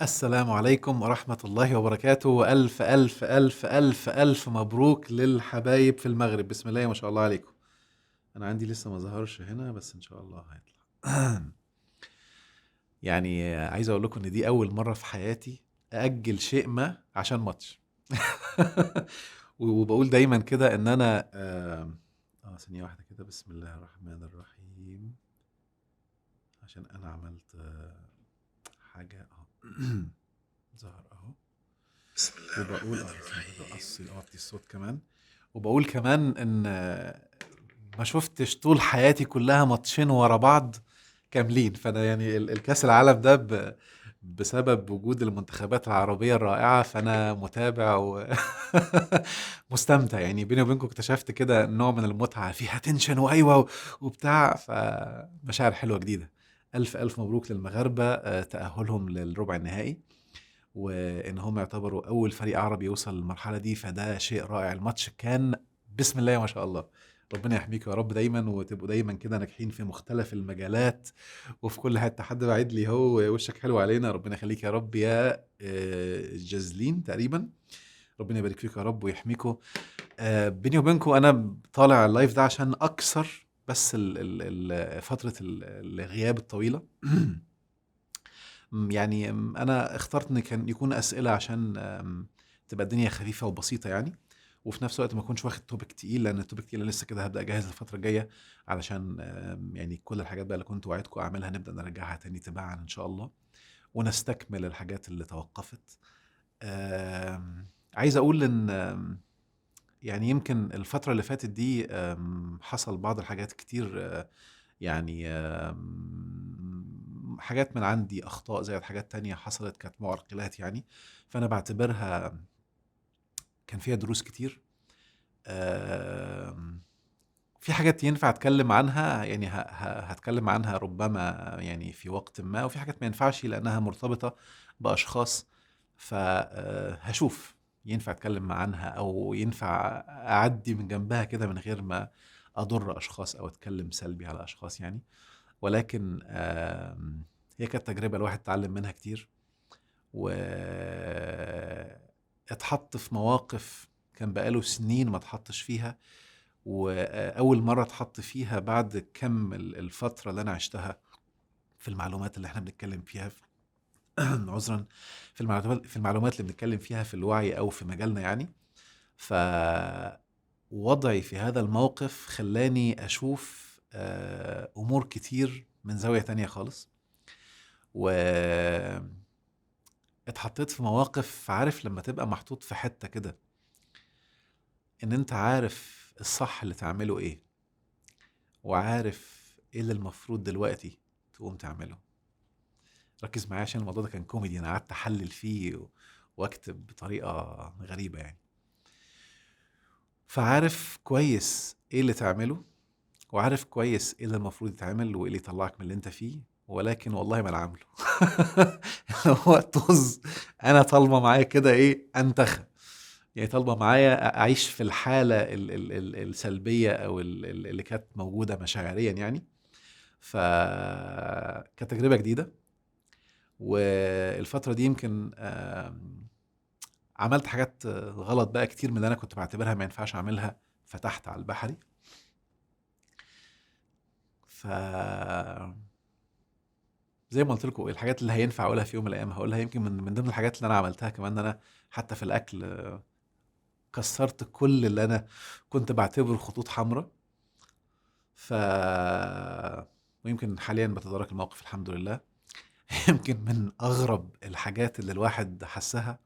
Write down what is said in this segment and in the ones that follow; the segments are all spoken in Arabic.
السلام عليكم ورحمة الله وبركاته، وألف ألف ألف ألف ألف مبروك للحبايب في المغرب. بسم الله ما شاء الله عليكم. أنا عندي لسه ما ظهرش هنا بس إن شاء الله هيطلع. يعني عايز أقول لكم إن دي أول مرة في حياتي أأجل شيء ما عشان ماتش. وبقول دايما كده إن أنا ثانية واحدة كده. بسم الله الرحمن الرحيم. عشان أنا عملت حاجة ظهر أهو. بسم الله وبقول الرحمن الرحيم. اوطي الصوت كمان. وبقول كمان ان ما شفتش طول حياتي كلها ماتشين ورا بعض كاملين. فانا يعني الكاس العالم ده بسبب وجود المنتخبات العربية الرائعة، فانا متابع مستمتع. يعني بيني وبينكم اكتشفت كده نوع من المتعة فيها تنشن وايوه وبتاع، فمشاعر حلوة جديدة. الف الف مبروك للمغاربة تأهلهم للربع النهائي، وان هم يعتبروا اول فريق عربي يوصل للمرحله دي، فده شيء رائع. الماتش كان بسم الله ما شاء الله. ربنا يحميكم يا رب دايما، وتبقوا دايما كده ناجحين في مختلف المجالات وفي كل حته. حد بعد لي هو وشك حلو علينا، ربنا يخليك يا رب يا جزلين تقريبا. ربنا يبارك فيك يا رب ويحميكم. بيني وبينكم انا طالع اللايف ده عشان اكسر بس فتره الغياب الطويله. يعني انا اخترت ان كان يكون اسئله عشان تبقى الدنيا خفيفه وبسيطه يعني، وفي نفس الوقت ما اكونش واخد توبيك تقيل، لان التوبيك تقيل أنا لسه كده هبدا اجهز الفتره الجايه علشان يعني كل الحاجات بقى اللي كنت وعدكم اعملها نبدا نرجعها تاني تباعا ان شاء الله، ونستكمل الحاجات اللي توقفت. عايز اقول ان يعني يمكن الفتره اللي فاتت دي حصل بعض الحاجات كتير، يعني حاجات من عندي أخطاء زي حاجات تانية حصلت كانت معرقلات يعني. فأنا بعتبرها كان فيها دروس كتير. آم، في حاجات ينفع أتكلم عنها، يعني هتكلم عنها ربما يعني في وقت ما، وفي حاجات ما ينفعش لأنها مرتبطة بأشخاص. فهشوف ينفع أتكلم عنها أو ينفع أعدي من جنبها كده من غير ما أضر أشخاص أو أتكلم سلبي على أشخاص يعني. ولكن هي كانت تجربة الواحد اتعلم منها كتير، واتحط في مواقف كان بقاله سنين ما اتحطش فيها، وأول مرة اتحط فيها بعد كم الفترة اللي أنا عشتها في المعلومات اللي احنا بنتكلم فيها في عذرا، في المعلومات اللي بنتكلم فيها في الوعي أو في مجالنا يعني. فوضعي في هذا الموقف خلاني أشوف أمور كتير من زاوية تانية خالص، واتحطيت في مواقف. عارف لما تبقى محطوط في حتة كده ان انت عارف الصح اللي تعمله ايه، وعارف ايه اللي المفروض دلوقتي تقوم تعمله. ركز معايا عشان الموضوع ده كان كوميدي، انا قعدت احلل فيه واكتب بطريقة غريبة يعني. فعارف كويس ايه اللي تعمله، وعارف كويس ايه اللي المفروض يتعمل وايه اللي يطلعك من اللي انت فيه، ولكن والله ما انا عامله. هو طز. انا طالبه معايا كده ايه انتخ، يعني طالبه معايا اعيش في الحاله السلبيه او اللي كانت موجوده مشاعريا يعني. فكانت تجربه جديده، والفتره دي يمكن عملت حاجات غلط بقى كتير من اللي انا كنت بعتبرها ما ينفعش اعملها، فتحت على البحري. ف زي ما قلت لكم الحاجات اللي هينفع اقولها في يوم من الايام هقولها. يمكن من ضمن الحاجات اللي انا عملتها كمان ان انا حتى في الاكل كسرت كل اللي انا كنت بعتبره خطوط حمراء. ف ويمكن حاليا بتدارك الموقف الحمد لله. يمكن من اغرب الحاجات اللي الواحد حسها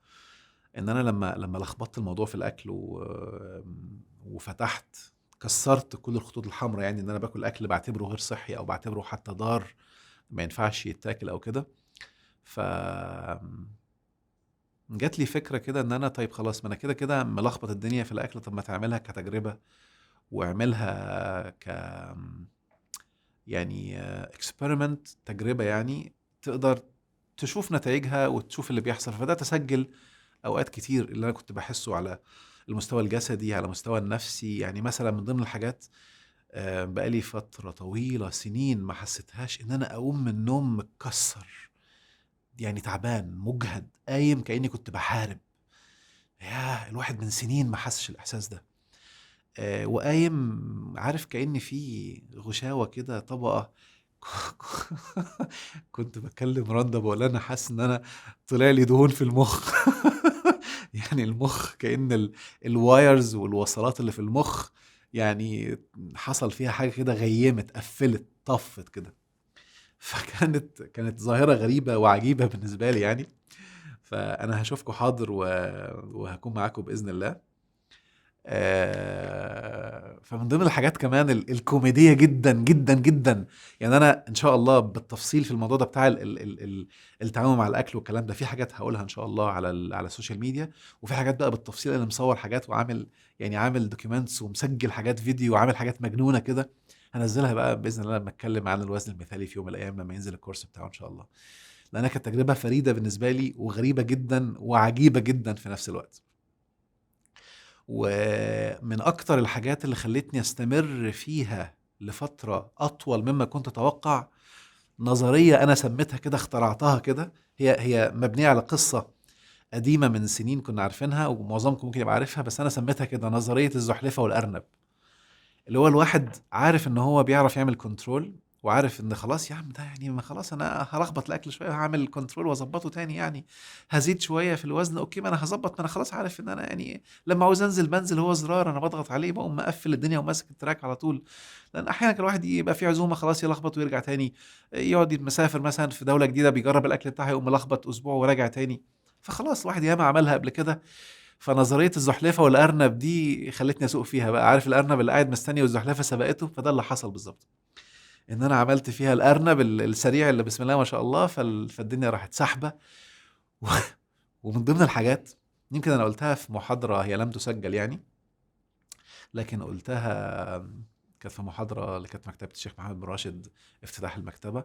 ان انا لما لخبطت الموضوع في الاكل وفتحت كسرت كل الخطوط الحمراء، يعني ان انا باكل اكل بعتبره غير صحي او بعتبره حتى ضار ما ينفعش يتاكل او كده. ف جات لي فكرة كده ان انا طيب خلاص، ما انا كده كده ملخبط الدنيا في الاكل، طب ما تعملها كتجربة واعملها يعني اكسبيرمنت، تجربة يعني تقدر تشوف نتائجها وتشوف اللي بيحصل. فبدأت أسجل أوقات كتير اللي أنا كنت بحسه على المستوى الجسدي، على المستوى النفسي. يعني مثلا من ضمن الحاجات بقالي فترة طويلة سنين ما حسيتهاش إن أنا أقوم من النوم متكسر. يعني تعبان مجهد قايم كأني كنت بحارب. ياه، الواحد من سنين ما حسش الإحساس ده. وقايم عارف كأن في غشاوة كده طبقة. كنت بكلم رندا بقول انا حاسس ان انا طلع لي دهون في المخ. يعني المخ كأن الوايرز والوصلات اللي في المخ يعني حصل فيها حاجة كده، غيمت قفلت طفت كده. كانت ظاهرة غريبة وعجيبة بالنسبة لي يعني. فأنا هشوفكم حاضر وهكون معاكم بإذن الله. فمن ضمن الحاجات كمان الكوميدية جدا جدا جدا. يعني أنا إن شاء الله بالتفصيل في الموضوع ده بتاع التعامل مع الأكل والكلام ده، في حاجات هقولها إن شاء الله على السوشيال ميديا، وفي حاجات بقى بالتفصيل أنا مصور حاجات وعامل يعني عامل دوكيومنتس ومسجل حاجات فيديو وعامل حاجات مجنونة كده. هنزلها بقى بإذن الله لما أتكلم عن الوزن المثالي في يوم من الأيام لما ينزل الكورس بتاعه إن شاء الله. لأنها كانت تجربة فريدة بالنسبة لي وغريبة جدا وعجيبة جدا في نفس الوقت. ومن أكتر الحاجات اللي خلتني أستمر فيها لفترة أطول مما كنت أتوقع نظرية أنا سميتها كده، اخترعتها كده. هي مبنية على قصة قديمة من سنين كنا عارفينها ومعظمكم ممكن يبقى عارفها، بس أنا سميتها كده نظرية الزحلفة والأرنب. اللي هو الواحد عارف ان هو بيعرف يعمل كنترول، وعارف ان خلاص يا عم ده يعني ما خلاص انا هلخبط الاكل شويه وهعمل كنترول واظبطه تاني، يعني هزيد شويه في الوزن اوكي، ما انا هظبط، ما انا خلاص عارف ان انا يعني لما عاوز انزل بنزل، هو زرار انا بضغط عليه بقوم مقفل الدنيا وماسك التراك على طول. لان احيانا الواحد يبقى في عزومه خلاص يلخبط ويرجع تاني، يقعد مسافر مثلا في دوله جديده بيجرب الاكل بتاعها يقوم ملخبط اسبوع وراجع تاني. فخلاص الواحد ياما عملها قبل كده. فنظرية الزحلفة والأرنب دي خلتني أسوق فيها بقى. عارف الأرنب اللي قاعد مستني والزحلفة سبقته؟ فده اللي حصل بالظبط، إن أنا عملت فيها الأرنب السريع اللي بسم الله ما شاء الله. فالدنيا راحت سحبة. و- ومن ضمن الحاجات يمكن أنا قلتها في محاضرة هي لم تسجل يعني، لكن قلتها كانت في محاضرة اللي كانت مكتبة الشيخ محمد بن راشد، افتتاح المكتبة.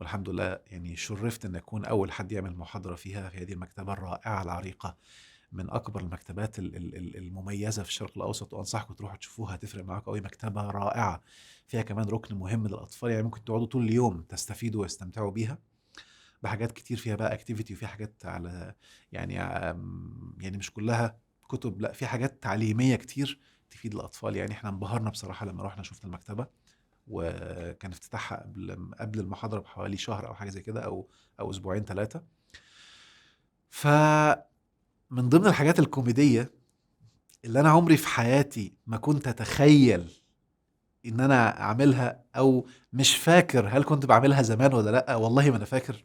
والحمد لله يعني شرفت أن أكون أول حد يعمل محاضرة فيها في هذه المكتبة الرائعة العريقة، من اكبر المكتبات المميزه في الشرق الاوسط، وانصحكم تروحوا تشوفوها، هتفرق معاكم قوي. مكتبه رائعه فيها كمان ركن مهم للاطفال، يعني ممكن تقعدوا طول اليوم تستفيدوا ويستمتعوا بيها بحاجات كتير. فيها بقى اكتيفيتي وفيها حاجات على يعني يعني مش كلها كتب، لا في حاجات تعليميه كتير تفيد الاطفال. يعني احنا انبهرنا بصراحه لما رحنا شفنا المكتبه، وكان افتتاحها قبل المحاضره بحوالي شهر او حاجه زي كده، او اسبوعين ثلاثه. فمن ضمن الحاجات الكوميديه اللي انا عمري في حياتي ما كنت اتخيل ان انا اعملها، او مش فاكر هل كنت بعملها زمان ولا لا، والله ما انا فاكر.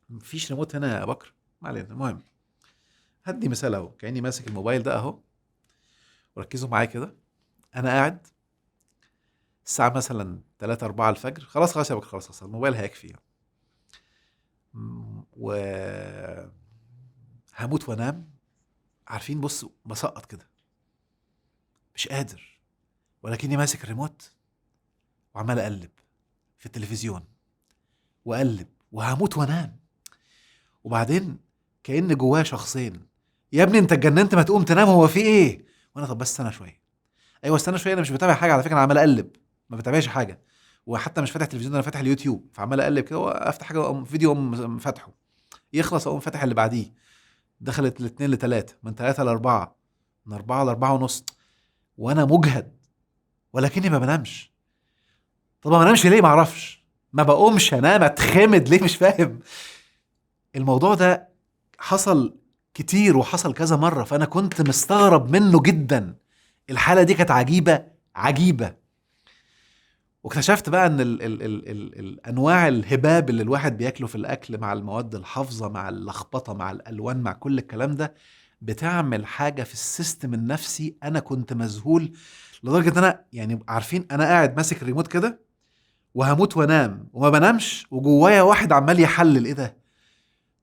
مفيش ريموت هنا يا بكر، ما علينا. المهم هدي مثال اهو، كاني ماسك الموبايل ده اهو، وركزوا معايا كده. انا قاعد الساعه مثلا 3 4 الفجر، خلاص خلاص يا بكر، خلاص خلاص الموبايل هيكفي يعني. و هموت وانام. عارفين بص بسقط كده مش قادر، ولكني ماسك الريموت وعمال اقلب في التلفزيون واقلب وهموت وانام. وبعدين كأن جواه شخصين، يا ابني انت اتجننت ما تقوم تنام، هو في ايه؟ وانا طب بس استنى شويه. ايوه استنى شويه، انا مش بتابع حاجه على فكره، انا عمال اقلب ما بتابعش حاجه، وحتى مش فاتح تلفزيون، انا فاتح اليوتيوب. فعمال اقلب كده وافتح حاجه اقوم فيديو اقوم فاتحه، يخلص اقوم فاتح اللي بعديه. دخلت الاثنين لثلاثه، من ثلاثه لاربعه، من اربعه لاربعه ونص، وانا مجهد ولكني ما بنامش. طب ما بنامش ليه؟ ما اعرفش، ما بقومش انام، اتخمد ليه؟ مش فاهم. الموضوع ده حصل كتير وحصل كذا مرة، فأنا كنت مستغرب منه جدا. الحالة دي كانت عجيبة عجيبة. واكتشفت بقى ان الانواع الهباب اللي الواحد بياكله في الاكل، مع المواد الحافظة مع اللخبطة مع الالوان مع كل الكلام ده، بتعمل حاجة في السيستم النفسي. انا كنت مذهول لدرجة ان انا يعني عارفين انا قاعد ماسك الريموت كده وهموت وانام وما بنامش، وجوايا واحد عمال يحلل ايه ده.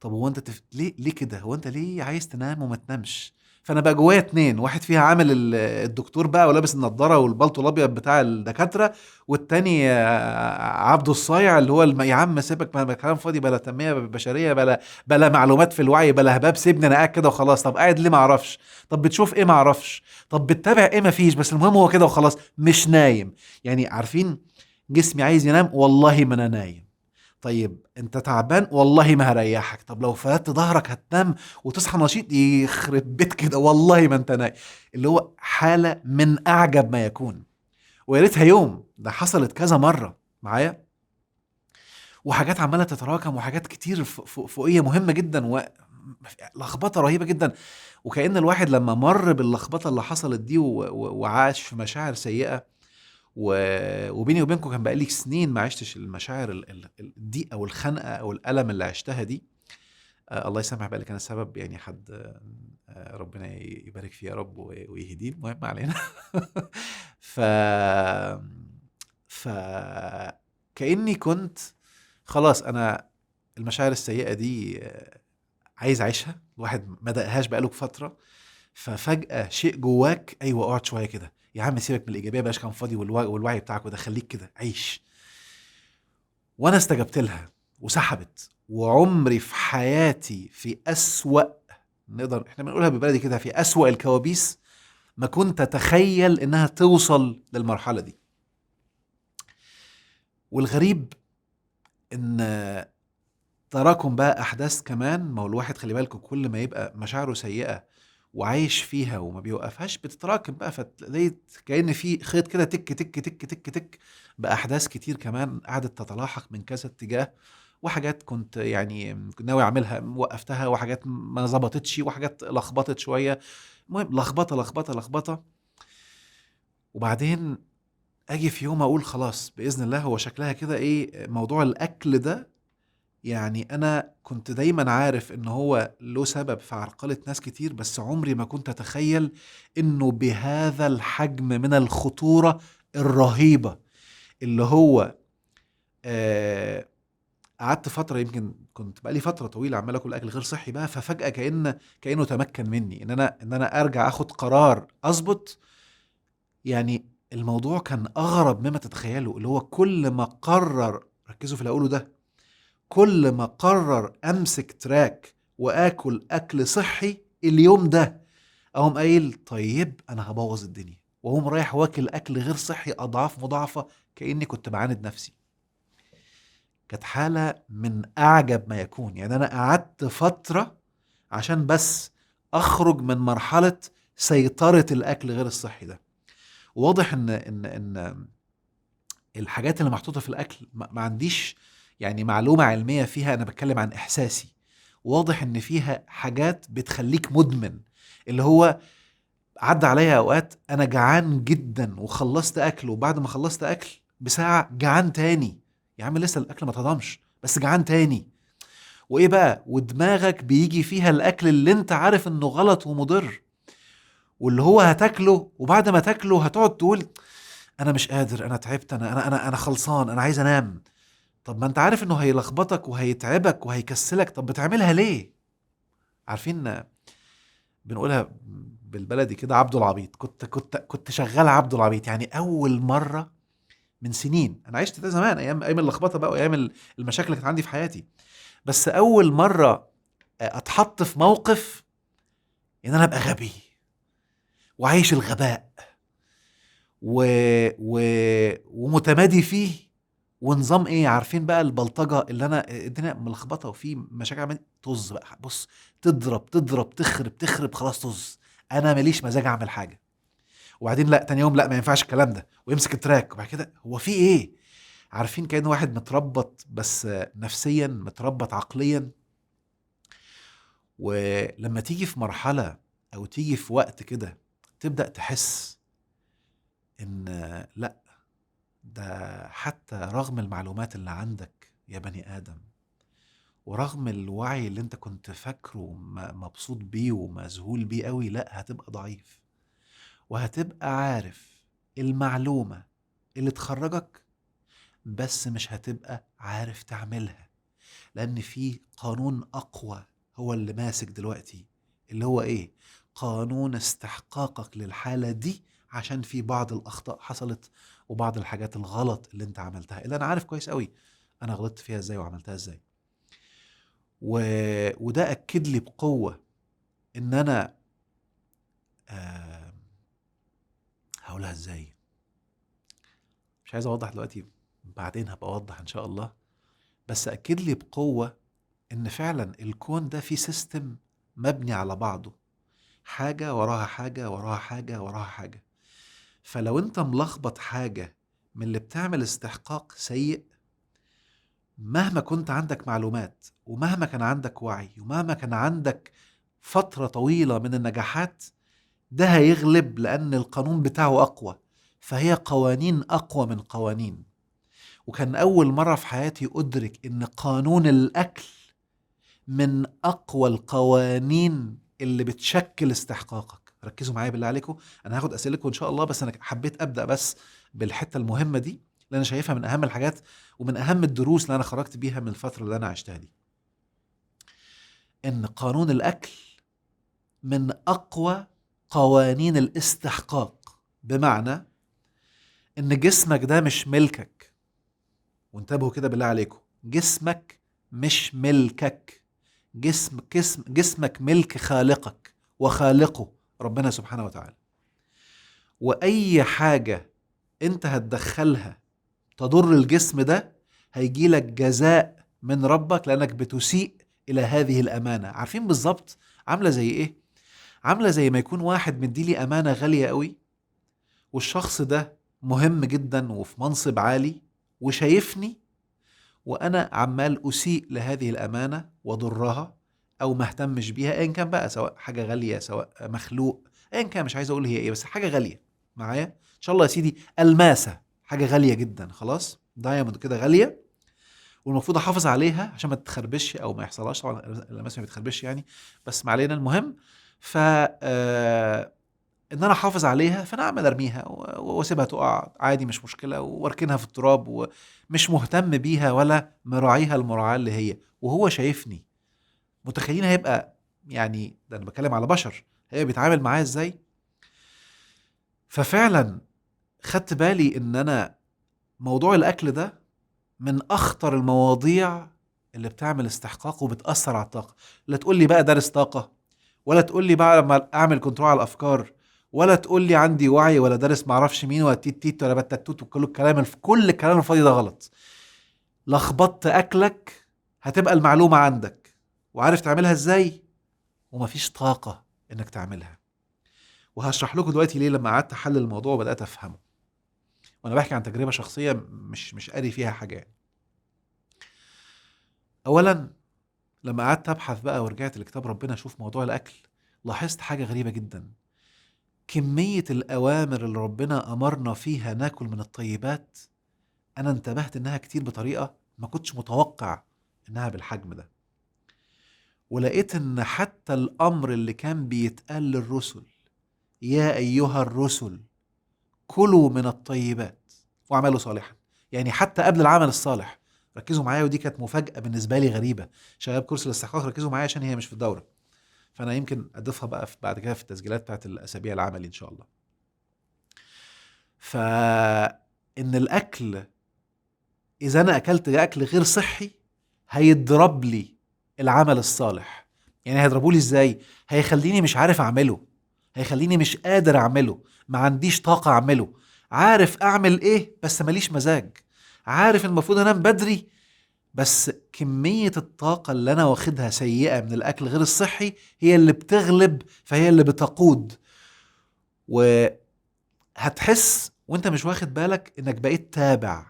طب هو انت ليه كده؟ هو انت ليه عايز تنام وما تنامش؟ فانا بقى جوايا اتنين، واحد فيها عامل الدكتور بقى ولابس النضاره والبلطو الابيض بتاع الدكاتره، والتاني عبده الصايع اللي هو يا عم سيبك، ما كلام فاضي، بلا تنميه بشريه، بلا معلومات في الوعي، بلا هباب، سيبني انا قاعد كده وخلاص. طب قاعد ليه؟ ما اعرفش. طب بتشوف ايه؟ ما اعرفش. طب بتتابع ايه؟ ما فيش. بس المهم هو كده وخلاص، مش نايم. يعني عارفين جسمي عايز ينام، والله ما انا نايم. طيب انت تعبان والله ما هريحك، طب لو فردت ظهرك هتنام وتصحى نشيط، يخرب بيت كده والله ما انت نايم. اللي هو حالة من اعجب ما يكون، ويا ريتها يوم، ده حصلت كذا مرة معايا، وحاجات عمالة تتراكم، وحاجات كتير فوقية مهمة جدا، ولخبطة رهيبة جدا. وكأن الواحد لما مر باللخبطة اللي حصلت دي وعاش في مشاعر سيئة، وبيني وبينكم كان بقالي سنين ما عشتش المشاعر الضيقة والخنقة أو الألم اللي عشتها دي. الله يسامح بقى اللي كان السبب، يعني حد ربنا يبارك فيه يا رب ويهديه، المهم ما علينا. ف ف كأني كنت خلاص، أنا المشاعر السيئة دي عايز أعيشها، الواحد ما دقهاش بقاله فترة. ففجأة شيء جواك، أيوة اقعد شوية كده يا عم، سيبك من الإيجابية، بلاش كان فاضي والوعي بتاعك وده، خليك كده عيش. وأنا استجبت لها وسحبت، وعمري في حياتي في أسوأ، نقدر احنا بنقولها ببلدي كده، في أسوأ الكوابيس ما كنت أتخيل إنها توصل للمرحلة دي. والغريب إن تراكم بقى أحداث كمان، ما هو الواحد خلي بالكم كل ما يبقى مشاعره سيئة وعايش فيها وما بيوقفهاش بتتراكم بقى، فتلاقي كأن في خيط كده تك تك تك تك تك بأحداث كتير كمان قعدت تتلاحق من كذا اتجاه، وحاجات كنت يعني كنت ناوي أعملها وقفتها، وحاجات ما ظبطتش، وحاجات لخبطت شوية. المهم لخبطة لخبطة لخبطة. وبعدين أجي في يوم أقول خلاص بإذن الله هو شكلها كده إيه موضوع الأكل ده. يعني أنا كنت دايما عارف إن هو له سبب في عرقلة ناس كتير، بس عمري ما كنت أتخيل إنه بهذا الحجم من الخطورة الرهيبة. اللي هو آه قعدت فترة، يمكن كنت بقالي فترة طويلة عمال أكل أكل غير صحي بقى، ففجأة كأنه تمكن مني إن أنا أرجع أخد قرار أظبط. يعني الموضوع كان أغرب مما تتخيلوا، اللي هو كل ما قرر، ركزوا في اللي أقوله ده، كل ما قرر امسك تراك واكل اكل صحي اليوم ده، اقوم قايل طيب انا هبوظ الدنيا، واقوم رايح واكل اكل غير صحي اضعاف مضاعفه، كاني كنت بعاند نفسي. كانت حاله من اعجب ما يكون. يعني انا قعدت فتره عشان بس اخرج من مرحله سيطره الاكل غير الصحي ده. واضح ان الحاجات اللي محطوطة في الأكل ما عنديش يعني معلومة علمية فيها، أنا بتكلم عن إحساسي. واضح إن فيها حاجات بتخليك مدمن. اللي هو عدى عليا أوقات أنا جعان جدا وخلصت أكل، وبعد ما خلصت أكل بساعة جعان تاني، يا عم لسه الأكل ما تضمش بس جعان تاني. وإيه بقى، ودماغك بيجي فيها الأكل اللي أنت عارف إنه غلط ومضر، واللي هو هتاكله، وبعد ما تاكله هتقعد تقول انا مش قادر، انا تعبت، انا خلصان، انا عايز انام. طب ما انت عارف انه هيلخبطك وهيتعبك وهيكسلك، طب بتعملها ليه؟ عارفين بنقولها بالبلدي كده عبد العبيط. كنت شغال عبد العبيط. يعني اول مره من سنين، انا عشت ده زمان، ايام اللخبطه بقى، وايام المشاكل اللي كانت عندي في حياتي، بس اول مره اتحط في موقف ان انا ابقى غبي وعايش الغباء و... و... ومتمادي فيه. ونظام ايه، عارفين بقى البلطجه اللي انا الدنيا ملخبطه وفي مشاكل، عمال طز بقى، بص تضرب تضرب تخرب تخرب، خلاص طز، انا ماليش مزاج اعمل حاجه. وبعدين لا، تاني يوم لا ما ينفعش الكلام ده، ويمسك التراك، وبعد كده هو في ايه. عارفين كأن واحد متربط بس نفسيا، متربط عقليا. ولما تيجي في مرحله او تيجي في وقت كده تبدأ تحس ان لا، ده حتى رغم المعلومات اللي عندك يا بني آدم، ورغم الوعي اللي انت كنت فاكره مبسوط بيه ومذهول بيه قوي، لا هتبقى ضعيف، وهتبقى عارف المعلومة اللي تخرجك، بس مش هتبقى عارف تعملها. لأن في قانون أقوى هو اللي ماسك دلوقتي، اللي هو إيه؟ قانون استحقاقك للحالة دي، عشان في بعض الأخطاء حصلت وبعض الحاجات الغلط اللي انت عملتها، اللي أنا عارف كويس قوي أنا غلطت فيها إزاي وعملتها إزاي. وده أكد لي بقوة إن أنا آه هقولها إزاي، مش عايز أوضح دلوقتي، بعدين هبقى أوضح إن شاء الله. بس أكد لي بقوة إن فعلا الكون ده فيه سيستم مبني على بعضه، حاجة وراها حاجة وراها حاجة وراها حاجة. فلو أنت ملخبط حاجة من اللي بتعمل استحقاق سيء، مهما كنت عندك معلومات ومهما كان عندك وعي ومهما كان عندك فترة طويلة من النجاحات، ده هيغلب لأن القانون بتاعه أقوى. فهي قوانين أقوى من قوانين. وكان أول مرة في حياتي أدرك إن قانون الأكل من أقوى القوانين اللي بتشكل استحقاقك. ركزوا معايا بالله عليكم، أنا هاخد أسئلتكم إن شاء الله، بس أنا حبيت أبدأ بس بالحتة المهمة دي اللي أنا شايفها من أهم الحاجات ومن أهم الدروس اللي أنا خرجت بيها من الفترة اللي أنا عشتها دي. إن قانون الأكل من أقوى قوانين الاستحقاق، بمعنى إن جسمك ده مش ملكك. وانتبهوا كده بالله عليكم، جسمك مش ملكك. جسمك ملك خالقك وخالقه ربنا سبحانه وتعالى. وأي حاجة أنت هتدخلها تضر الجسم ده هيجيلك جزاء من ربك لأنك بتسيء إلى هذه الأمانة. عارفين بالظبط عاملة زي إيه؟ عاملة زي ما يكون واحد مديلي أمانة غالية قوي، والشخص ده مهم جدا وفي منصب عالي وشايفني وأنا عمال أسيء لهذه الأمانة وضرها أو مهتمش بيها، أيا كان بقى، سواء حاجة غالية سواء مخلوق، أيا كان، مش عايز أقول هي إيه، بس حاجة غالية معايا إن شاء الله يا سيدي. ألماسة، حاجة غالية جدا، خلاص، دايموند كده غالية، والمفروض أحافظ عليها عشان ما تتخربش أو ما يحصلهاش. طبعا الألماس ما بيتخربش يعني، بس ما علينا. المهم ان انا احافظ عليها، فانا اعمل ارميها واسيبها تقع عادي، مش مشكله، واركنها في التراب ومش مهتم بيها ولا مراعيها المراعاه اللي هي، وهو شايفني. متخيلين هيبقى، يعني ده انا بتكلم على بشر، هيبقى بيتعامل معايا ازاي؟ ففعلا خدت بالي ان انا موضوع الاكل ده من اخطر المواضيع اللي بتعمل استحقاق وبتاثر على الطاقه. لا تقول لي بقى دارس طاقه، ولا تقول لي بقى لما اعمل كنترول على الافكار، ولا تقول لي عندي وعي، ولا دارس معرفش مين، ولا تيت تيت ولا بتتوت، وكل الكلام كل الكلام الفاضي ده غلط. لخبطت اكلك هتبقى المعلومه عندك وعارف تعملها ازاي، ومفيش طاقه انك تعملها. وهشرح لكم دلوقتي ليه لما قعدت احلل الموضوع وبدات افهمه، وانا بحكي عن تجربه شخصيه مش قاري فيها حاجه يعني. اولا، لما قعدت ابحث بقى ورجعت لكتاب ربنا اشوف موضوع الاكل، لاحظت حاجه غريبه جدا. كمية الأوامر اللي ربنا أمرنا فيها ناكل من الطيبات، أنا انتبهت إنها كتير بطريقة ما كنتش متوقع إنها بالحجم ده. ولقيت إن حتى الأمر اللي كان بيتقال للرسل، يا أيها الرسل كلوا من الطيبات واعملوا صالحا، يعني حتى قبل العمل الصالح. ركزوا معايا، ودي كانت مفاجأة بالنسبة لي غريبة. شباب كورس الاستحقاق ركزوا معايا عشان هي مش في الدورة، فأنا يمكن أضيفها بقى بعد كده في التسجيلات بتاعت الأسابيع العملي إن شاء الله. فإن الأكل، إذا أنا أكلت أكل غير صحي هيضرب لي العمل الصالح. يعني هيضربوا لي إزاي؟ هيخليني مش عارف أعمله، هيخليني مش قادر أعمله، ما عنديش طاقة أعمله، عارف أعمل إيه بس ماليش مزاج، عارف المفروض أنام بدري، بس كمية الطاقة اللي أنا واخدها سيئة من الأكل غير الصحي هي اللي بتغلب، فهي اللي بتقود. وهتحس وانت مش واخد بالك انك بقيت تابع،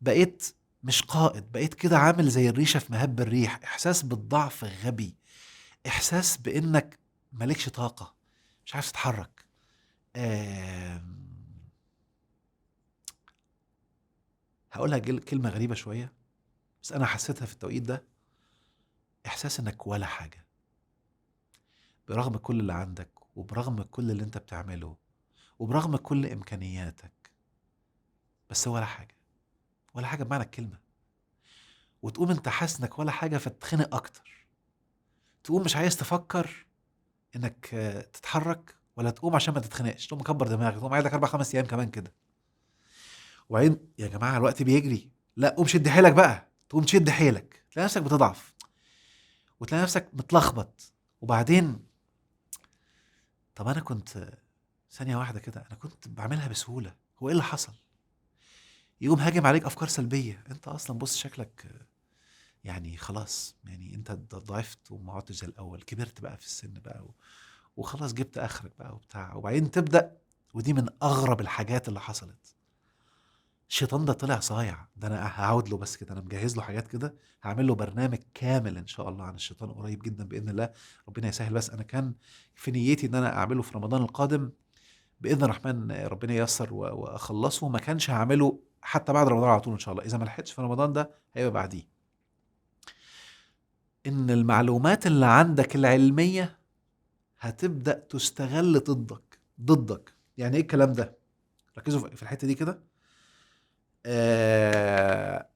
بقيت مش قائد، بقيت كده عامل زي الريشة في مهب الريح. إحساس بالضعف غبي، إحساس بإنك مالكش طاقة، مش عارف تتحرك. هقولها كلمة غريبة شوية، بس أنا حسيتها في التوقيت ده. إحساس إنك ولا حاجة، برغم كل اللي عندك وبرغم كل اللي أنت بتعمله وبرغم كل إمكانياتك، بس ولا حاجة، ولا حاجة بمعنى الكلمة. وتقوم أنت حاسس إنك ولا حاجة فتتخنق أكتر، تقوم مش عايز تفكر انك تتحرك ولا تقوم عشان ما تتخنقش، تقوم مكبر دماغك، تقوم قاعد لك 4-5 ايام كمان كده. وبعدين يا جماعه الوقت بيجري، لا قوم شد حيلك بقى، تقوم تشد حيلك تلاقي نفسك بتضعف وتلاقي نفسك متلخبط. وبعدين طب انا كنت ثانيه واحده كده، انا كنت بعملها بسهوله، هو ايه اللي حصل؟ يقوم هاجم عليك افكار سلبيه، انت اصلا بص شكلك يعني خلاص، يعني انت ضعفت وما عدتش زي الاول، كبرت بقى في السن بقى وخلاص جبت اخرك بقى وبتاع، وبعدين تبدا. ودي من اغرب الحاجات اللي حصلت. الشيطان ده طلع صايع، ده انا هقعد له بس كده، انا مجهز له حاجات كده، هعمل له برنامج كامل ان شاء الله عن الشيطان قريب جدا باذن الله. ربنا يسهل، بس انا كان في نيتي ان انا اعمله في رمضان القادم باذن الرحمن، ربنا ييسر واخلصه. ما كانش هعمله حتى بعد رمضان على طول ان شاء الله، اذا ما لحقتش في رمضان ده هيبقى بعديه. ان المعلومات اللي عندك العلميه هتبدا تستغل ضدك. يعني ايه الكلام ده؟ ركزوا في الحته دي كده. آه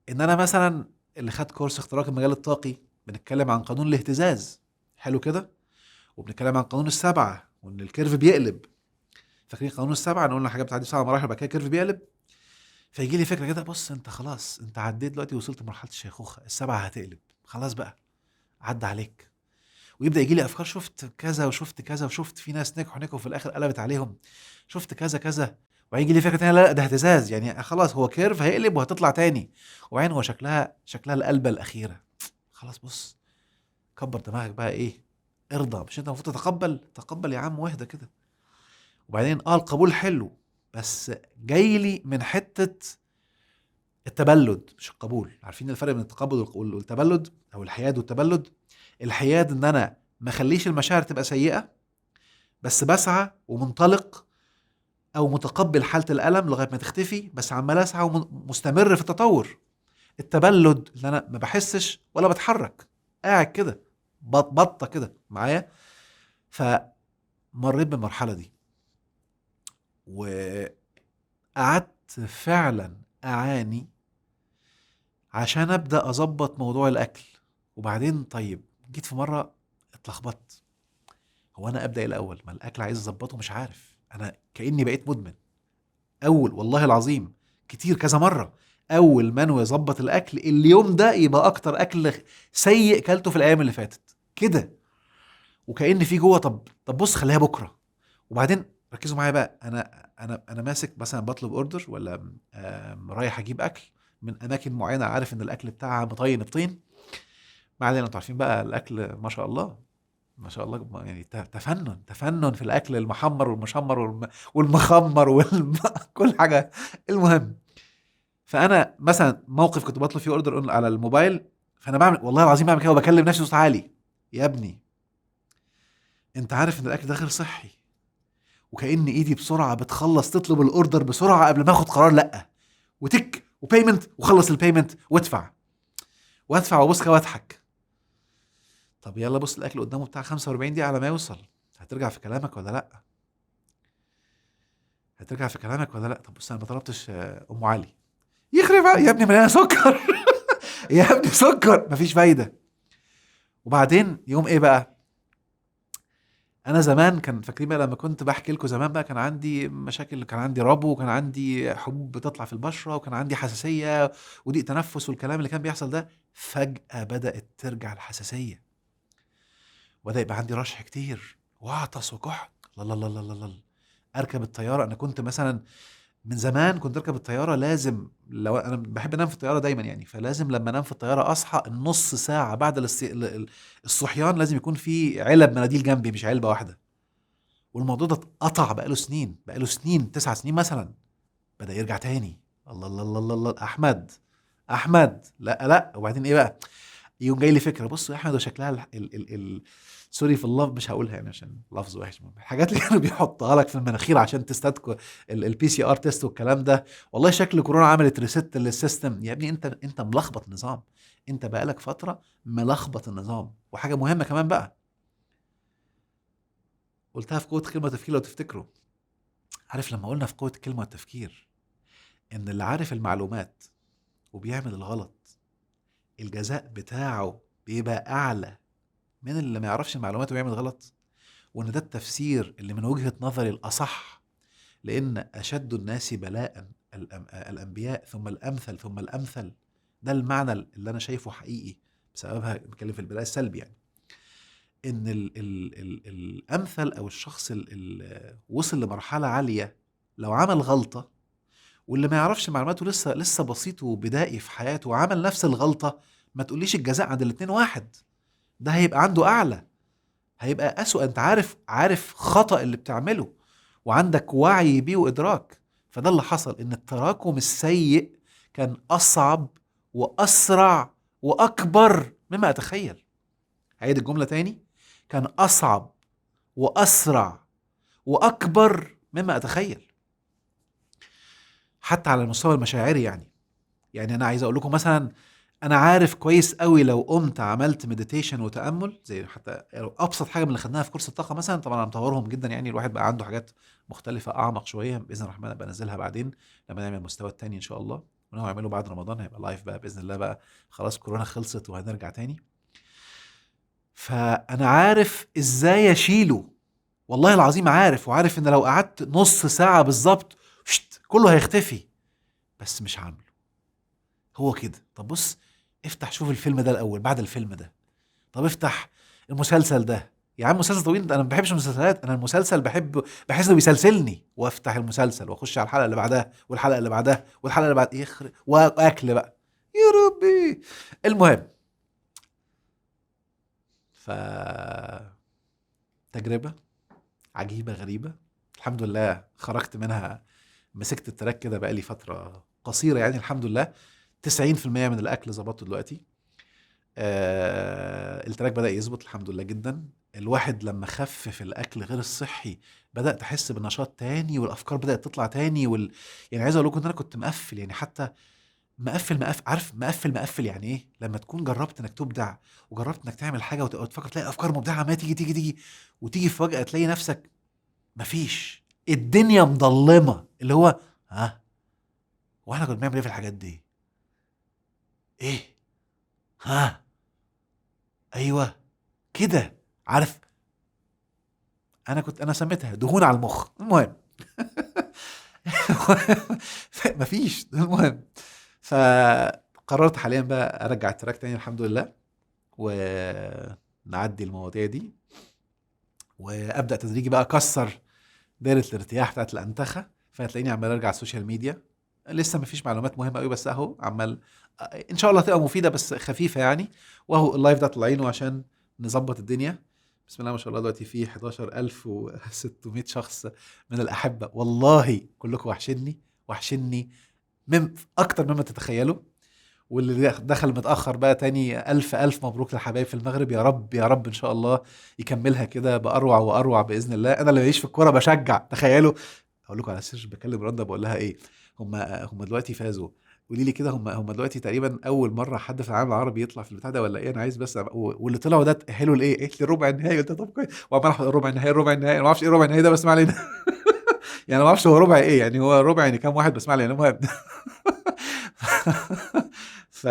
ان انا مثلا اللي خد كورس اختراق المجال الطاقي، بنتكلم عن قانون الاهتزاز، حلو كده، وبنتكلم عن قانون السبعه، وان الكيرف بيقلب. فاكرين قانون السبعه؟ قلنا حاجه بتعدي 7 مراحل وبعد كده الكيرف بيقلب. فيجي لي فكره كده، بص انت خلاص، انت عديت دلوقتي، وصلت لمرحله الشيخوخه، السبعه هتقلب خلاص بقى، عدى عليك. ويبدا يجي لي افكار، شفت كذا وشفت كذا وشفت في ناس نجحوا في الاخر قلبت عليهم، شفت كذا كذا. وهيجي لي فكره تانية، لا ده اهتزاز، يعني خلاص هو كيرف هيقلب وهتطلع تاني، وبعدين هو شكلها القلبه الاخيره. خلاص بص، كبر دماغك بقى، ايه، ارضى، مش انت المفروض تقبل يا عم، واهدى كده. وبعدين القبول حلو، بس جاي لي من حته التبلد مش القبول. عارفين الفرق بين التقبل والتبلد، او الحياد والتبلد؟ الحياد ان انا ما اخليش المشاعر تبقى سيئه، بس بسعى ومنطلق، او متقبل حاله الالم لغايه ما تختفي، بس عمال اسعى ومستمر في التطور. التبلد اللي انا ما بحسش ولا بتحرك، قاعد كده بطه كده معايا. فمريت بالمرحله دي، وقعدت فعلا اعاني عشان ابدا اظبط موضوع الاكل. وبعدين طيب، جيت في مره اتلخبطت، هو انا ابدا الاول؟ ما الاكل عايز اظبطه، مش عارف، انا كاني بقيت مدمن. اول والله العظيم كتير كذا مره، اول ما انوي اظبط الاكل اليوم ده يبقى اكتر اكل سيء كلته في الايام اللي فاتت كده. وكأن في جوه، طب بص خليها بكره. وبعدين ركزوا معايا بقى، انا ماسك مثلا بطلب اوردر، ولا رايح اجيب اكل من اماكن معينه، عارف ان الاكل بتاعها مطين بطين. ما علينا، انتوا عارفين بقى الاكل ما شاء الله، ما شاء الله، يعني تفنن في الاكل، المحمر والمشمر والمخمر كل حاجه. المهم، فانا مثلا موقف كنت بطلب فيه اوردر على الموبايل، فانا بعمل والله العظيم بعمل كده وبكلم نفسي بصوت عالي، يا ابني انت عارف ان الاكل ده غير صحي، وكأن ايدي بسرعه بتخلص تطلب الاوردر بسرعه قبل ما اخد قرار لا، وتك وبيمنت، وخلص البيمنت وادفع وابص كده واضحك. طب يلا بص، الاكل قدامه بتاع 45 دقيقه على ما يوصل، هترجع في كلامك ولا لا؟ طب بص، انا ما طلبتش ام علي، يخرب يا ابني مليانه سكر. يا ابني سكر، مفيش فايده. وبعدين يوم ايه بقى، انا زمان كان فاكرين بقى لما كنت بحكي لكم زمان بقى، كان عندي مشاكل، كان عندي ربو، وكان عندي حبوب بتطلع في البشره، وكان عندي حساسيه وضيق تنفس والكلام اللي كان بيحصل ده. فجاه بدات ترجع الحساسيه، وبدا يبقى عندي رشح كتير وعطس وكحت. لا لا لا لا لا لا. اركب الطياره، انا كنت مثلا من زمان كنت اركب الطياره، لازم لو انا بحب انام في الطياره دايما يعني، فلازم لما انام في الطياره اصحى النص ساعه بعد الصحيان، لازم يكون في علب مناديل جنبي، مش علبه واحده. والموضوع ده اتقطع بقاله سنين 9 سنين مثلا، بدا يرجع تاني. الله الله الله الله الله، احمد لا لا. وبعدين ايه بقى، يقوم جاي لي فكره، بص يا احمد، وشكلها سوري في اللفظ، مش هقولها يعني عشان لفظ وحش، الحاجات اللي كانوا بيحطها لك في المناخير عشان تستدكوا البي سي ار تيست والكلام ده. والله شكل كورونا عملت ريست للسيستم يا ابني، انت ملخبط نظام، انت بقالك فتره ملخبط النظام. وحاجه مهمه كمان بقى، قلتها في قوه الكلمه والتفكير لو تفتكروا. عارف لما قلنا في قوه الكلمه والتفكير ان اللي عارف المعلومات وبيعمل الغلط، الجزاء بتاعه بيبقى اعلى من اللي ما يعرفش المعلومات ويعمل غلط. وان ده التفسير اللي من وجهة نظري الاصح، لان اشد الناس بلاء الانبياء، ثم الامثل ثم الامثل. ده المعنى اللي انا شايفه حقيقي، بسببها بتكلم في البلاء السلبي يعني. ان ال الامثل او الشخص اللي وصل لمرحلة عالية لو عمل غلطة، واللي ما يعرفش معلوماته لسه بسيط وبدائي في حياته وعمل نفس الغلطة، ما تقوليش الجزاء عند الاتنين واحد، ده هيبقى عنده اعلى، هيبقى اسوأ. انت عارف خطأ اللي بتعمله وعندك وعي بيه وادراك. فده اللي حصل، ان التراكم السيء كان اصعب واسرع واكبر مما اتخيل. هعيد الجملة تاني، كان اصعب واسرع واكبر مما اتخيل، حتى على المستوى المشاعري. يعني انا عايز اقول لكم مثلا، انا عارف كويس قوي لو قمت عملت مديتيشن وتامل، زي حتى ابسط حاجه من اللي خدناها في كورس الطاقه مثلا، طبعا انا مطورهم جدا، يعني الواحد بقى عنده حاجات مختلفه اعمق شويه باذن الرحمن، ابقى انزلها بعدين لما نعمل المستوى الثاني ان شاء الله، وناوي اعمله بعد رمضان، هيبقى لايف بقى باذن الله، بقى خلاص كورونا خلصت وهنرجع تاني. فانا عارف ازاي اشيله، والله العظيم عارف، وعارف ان لو قعدت نص ساعه بالظبط كله هيختفي، بس مش عامله. هو كده. طب بص، افتح شوف الفيلم ده الاول، بعد الفيلم ده طب افتح المسلسل ده. يا عم مسلسل طويل، انا ما بحبش المسلسلات، انا المسلسل بحس انه بيسلسلني، وافتح المسلسل واخش على الحلقه اللي بعدها والحلقه اللي بعدها والحلقه اللي بعد يخرب واكل بقى يا ربي. المهم، ف تجربه عجيبه غريبه، الحمد لله خرجت منها، مسكت التراك كده بقالي فتره قصيره، يعني الحمد لله 90% من الاكل ظبطته دلوقتي. التراك بدأ يظبط الحمد لله جدا. الواحد لما خفف الأكل غير الصحي بدأت أحس بالنشاط تاني، والأفكار بدأت تطلع تاني يعني عايز أقول لكم إن أنا كنت مقفل، يعني حتى مقفل، عارف مقفل يعني إيه؟ لما تكون جربت إنك تبدع وجربت إنك تعمل حاجة وتفكر تلاقي أفكار مبدعة ما تيجي وتيجي في فجأة تلاقي نفسك مفيش، الدنيا مضلمة، اللي هو ها، وإحنا كنا بنعمل إيه في الحاجات دي؟ إيه؟ ها؟ أيوه كده، عارف. انا سميتها دهون على المخ. المهم مفيش. المهم، فقررت حاليا بقى ارجع التراك تاني الحمد لله، ونعدي المواضيع دي، وابدا تدريجي بقى اكسر دايره الارتياح بتاعت الانتخه. فهتلاقيني عمال ارجع على السوشيال ميديا، لسه مفيش معلومات مهمه قوي، بس اهو عمال ان شاء الله تبقى مفيده بس خفيفه يعني. واهو اللايف ده طالعينه عشان نظبط الدنيا. بسم الله ما شاء الله، دلوقتي في 11600 شخص من الأحبة، والله كلكم وحشني من أكتر مما تتخيلوا. واللي دخل متأخر بقى تاني، ألف مبروك للحبايب في المغرب، يا رب يا رب إن شاء الله يكملها كده بأروع وأروع بإذن الله. أنا اللي ماليش في الكورة بشجع، تخيلوا. أقول لكم على سر، بكلم رندا بقول لها إيه، هم دلوقتي فازوا، قولي لي كده، هم دلوقتي تقريبا اول مره حد في العالم العربي يطلع في البتاع ده ولا ايه؟ انا عايز بس واللي طلعوا ده تاهلوا لايه؟ قالت لي ربع النهائي. قلت طب كويس، وعمال احط ربع النهائي، انا ما اعرفش ايه ربع النهائي ده، بس ما علينا. يعني ما اعرفش هو ربع ايه، يعني هو ربع يعني كام واحد، بس ما علينا. المهم. ف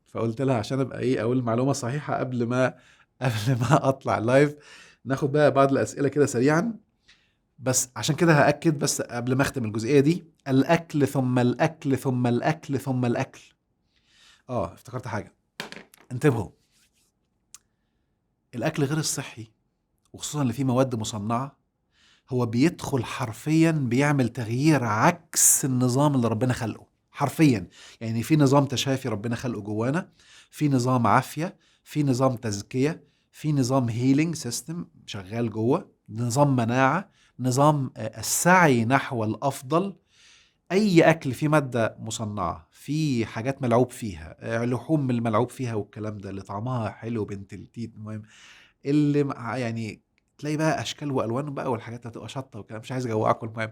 فقلت لها عشان ابقى ايه، اقول المعلومه الصحيحه قبل ما اطلع لايف. ناخد بقى بعض الاسئله كده سريعا، بس عشان كده هاكد بس قبل ما اختم الجزئيه دي، الاكل ثم الاكل ثم الاكل ثم الاكل. افتكرت حاجه، انتبهوا، الاكل غير الصحي وخصوصا اللي فيه مواد مصنعه، هو بيدخل حرفيا بيعمل تغيير عكس النظام اللي ربنا خلقه حرفيا. يعني في نظام تشافي ربنا خلقه جوانا، في نظام عافيه، في نظام تزكيه، في نظام هيلينج سيستم شغال جوه، نظام مناعه، نظام السعي نحو الافضل. اي اكل فيه ماده مصنعه، في حاجات ملعوب فيها، لحوم الملعوب فيها والكلام ده، اللي طعمها حلو بنت التيت. المهم اللي يعني تلاقي بقى اشكال والوان بقى، والحاجات اللي هتبقى شطه وكلام، مش عايز اجوعكم. المهم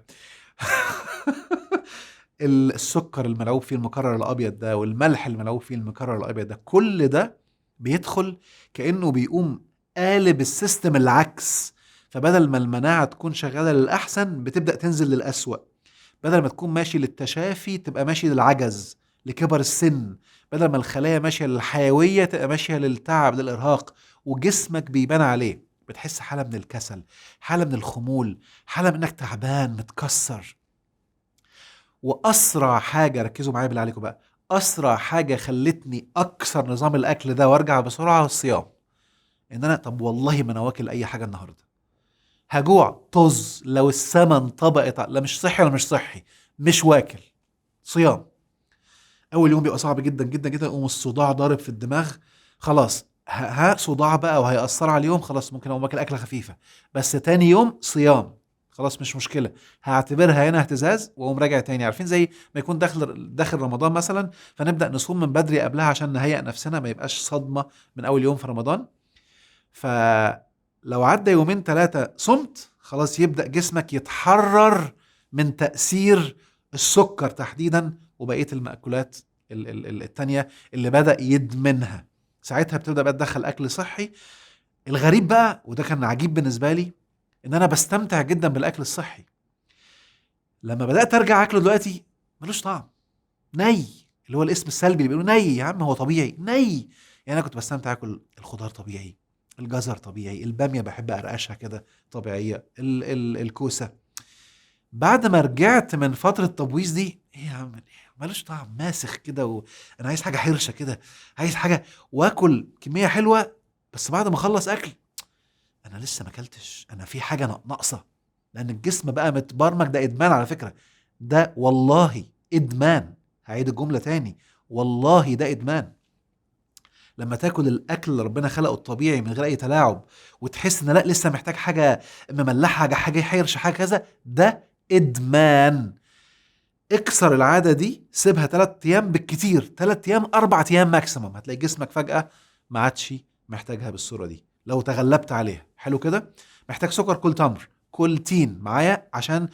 السكر الملعوب فيه المكرر الابيض ده، والملح الملعوب فيه المكرر الابيض ده، كل ده بيدخل كانه بيقوم قالب السيستم العكس. فبدل ما المناعه تكون شغاله للاحسن، بتبدا تنزل للاسوأ. بدل ما تكون ماشي للتشافي، تبقى ماشي للعجز، لكبر السن. بدل ما الخلايا ماشية للحيوية، تبقى ماشية للتعب، للإرهاق. وجسمك بيبان عليه، بتحس حالة من الكسل، حالة من الخمول، حالة من انك تعبان متكسر. وأسرع حاجة، ركزوا معايا بالله عليكم بقى، أسرع حاجة خلتني أكسر نظام الأكل ده وأرجع بسرعة الصيام. إن أنا طب والله ما أنا واكل أي حاجة النهاردة، هجوع طز لو السما انطبقت، لا مش صحي ولا مش صحي، مش واكل، صيام. اول يوم بيبقى صعب جدا جدا جدا، يقوم الصداع ضارب في الدماغ، خلاص ها صداع بقى وهيأثر على اليوم، خلاص ممكن اقوم اكل اكله خفيفه. بس تاني يوم صيام، خلاص مش مشكله، هعتبرها هنا اهتزاز واقوم راجع تاني. عارفين زي ما يكون داخل رمضان مثلا، فنبدا نصوم من بدري قبلها عشان نهيئ نفسنا، ما يبقاش صدمه من اول يوم في رمضان. فلو عدى يومين ثلاثه صمت، خلاص يبدا جسمك يتحرر من تاثير السكر تحديدا وبقيه المأكولات التانية اللي بدأ يدمنها. ساعتها بتبدأ بقى تدخل أكل صحي. الغريب بقى، وده كان عجيب بالنسبة لي، إن أنا بستمتع جدا بالأكل الصحي. لما بدأت أرجع أكله دلوقتي ملوش طعم، ني، اللي هو الاسم السلبي اللي بيقولوا ني. يا عم هو طبيعي ني. يعني أنا كنت بستمتع أكل الخضار طبيعي، الجزر طبيعي، البامية بحب أرقشها كده طبيعية، الكوسة. بعد ما رجعت من فترة التبويظ دي، ايه يا عم ملوش طعم، ماسخ كده، وانا عايز حاجة حرشة كده، عايز حاجة واكل كمية حلوة. بس بعد ما اخلص اكل انا لسه ما اكلتش، انا في حاجة ناقصة. لان الجسم بقى متبرمج، ده ادمان على فكرة، ده والله ادمان. هعيد الجملة تاني، والله ده ادمان. لما تاكل الاكل اللي ربنا خلقه الطبيعي من غير اي تلاعب، وتحس ان لا لسه محتاج حاجة مملحة، حاجة حرش، حاجة كذا، ده ادمان. اكسر العادة دي، سيبها 3 ايام بالكتير، 3 ايام 4 ايام ماكسيمم، هتلاقي جسمك فجأة ما عادش محتاجها بالصورة دي لو تغلبت عليها. حلو كده. محتاج سكر، كل تمر، كل تين معايا، عشان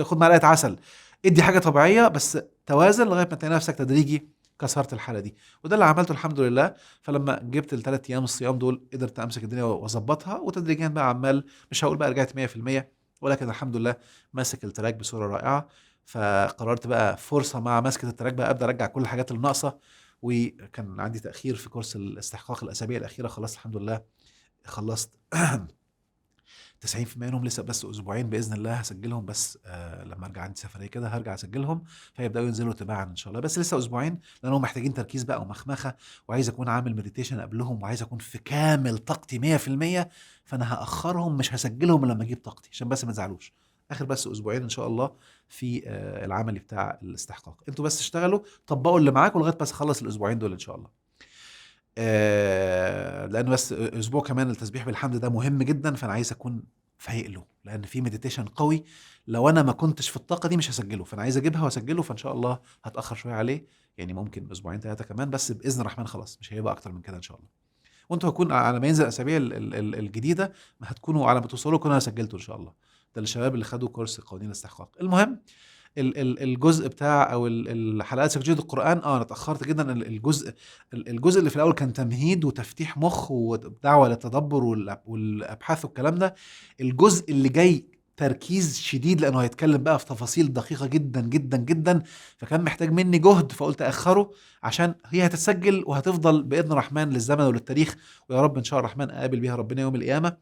خد معلقة عسل، ادي حاجة طبيعية بس توازن لغاية ما تلاقي نفسك تدريجي كسرت الحالة دي. وده اللي عملته الحمد لله. فلما جبت ال3 ايام الصيام دول قدرت امسك الدنيا واظبطها، وتدريجيا بقى عمال، مش هقول بقى رجعت 100%، ولكن الحمد لله ماسك التراك بصورة رائعة. فقررت بقى فرصة مع مسكة التراك بقى أبدأ أرجع كل الحاجات اللي ناقصة. وكان عندي تأخير في كورس الاستحقاق الأسابيع الأخيرة، خلصت الحمد لله، خلصت 90% منهم. لسه بس أسبوعين بإذن الله هسجلهم، بس لما أرجع عندي سفرية كده هرجع أسجلهم، فيبدأوا ينزلوا تباعا إن شاء الله. بس لسه أسبوعين، لأنهم محتاجين تركيز بقى ومخمخة، وعايز أكون عامل مديتيشن قبلهم، وعايز أكون في كامل طاقتي 100%. فأنا هأخرهم، مش هسجلهم لما أجيب طاقتي، عشان بس ما تزعلوش. اخر بس اسبوعين ان شاء الله في العملي بتاع الاستحقاق. انتوا بس اشتغلوا، طبقوا اللي معاكم لغايه بس اخلص الاسبوعين دول ان شاء الله. لان بس اسبوع كمان التسبيح بالحمد ده مهم جدا، فانا عايز اكون فايق له، لان في مديتيشن قوي. لو انا ما كنتش في الطاقه دي مش هسجله، فانا عايز اجيبها واسجله. فان شاء الله هتاخر شويه عليه، يعني ممكن اسبوعين 3 كمان، بس باذن الرحمن خلاص مش هيبقى اكتر من كده ان شاء الله. وانتوا هتكون على ما ينزل الاسابيع الجديده، ما هتكونوا على ما توصلوا كنا سجلتوا ان شاء الله. ده للشباب اللي خدوا كورس قوانين الاستحقاق. المهم الجزء بتاع او الحلقات سجلة القرآن، انا اتأخرت جدا. الجزء اللي في الاول كان تمهيد وتفتيح مخ ودعوة للتدبر والابحاث والكلام ده. الجزء اللي جاي تركيز شديد، لانه هيتكلم بقى في تفاصيل دقيقة جدا جدا جدا، فكان محتاج مني جهد، فقلت اخره عشان هي هتتسجل وهتفضل باذن الرحمن للزمن وللتاريخ، ويا رب ان شاء الرحمن اقابل بيها ربنا يوم القيامة.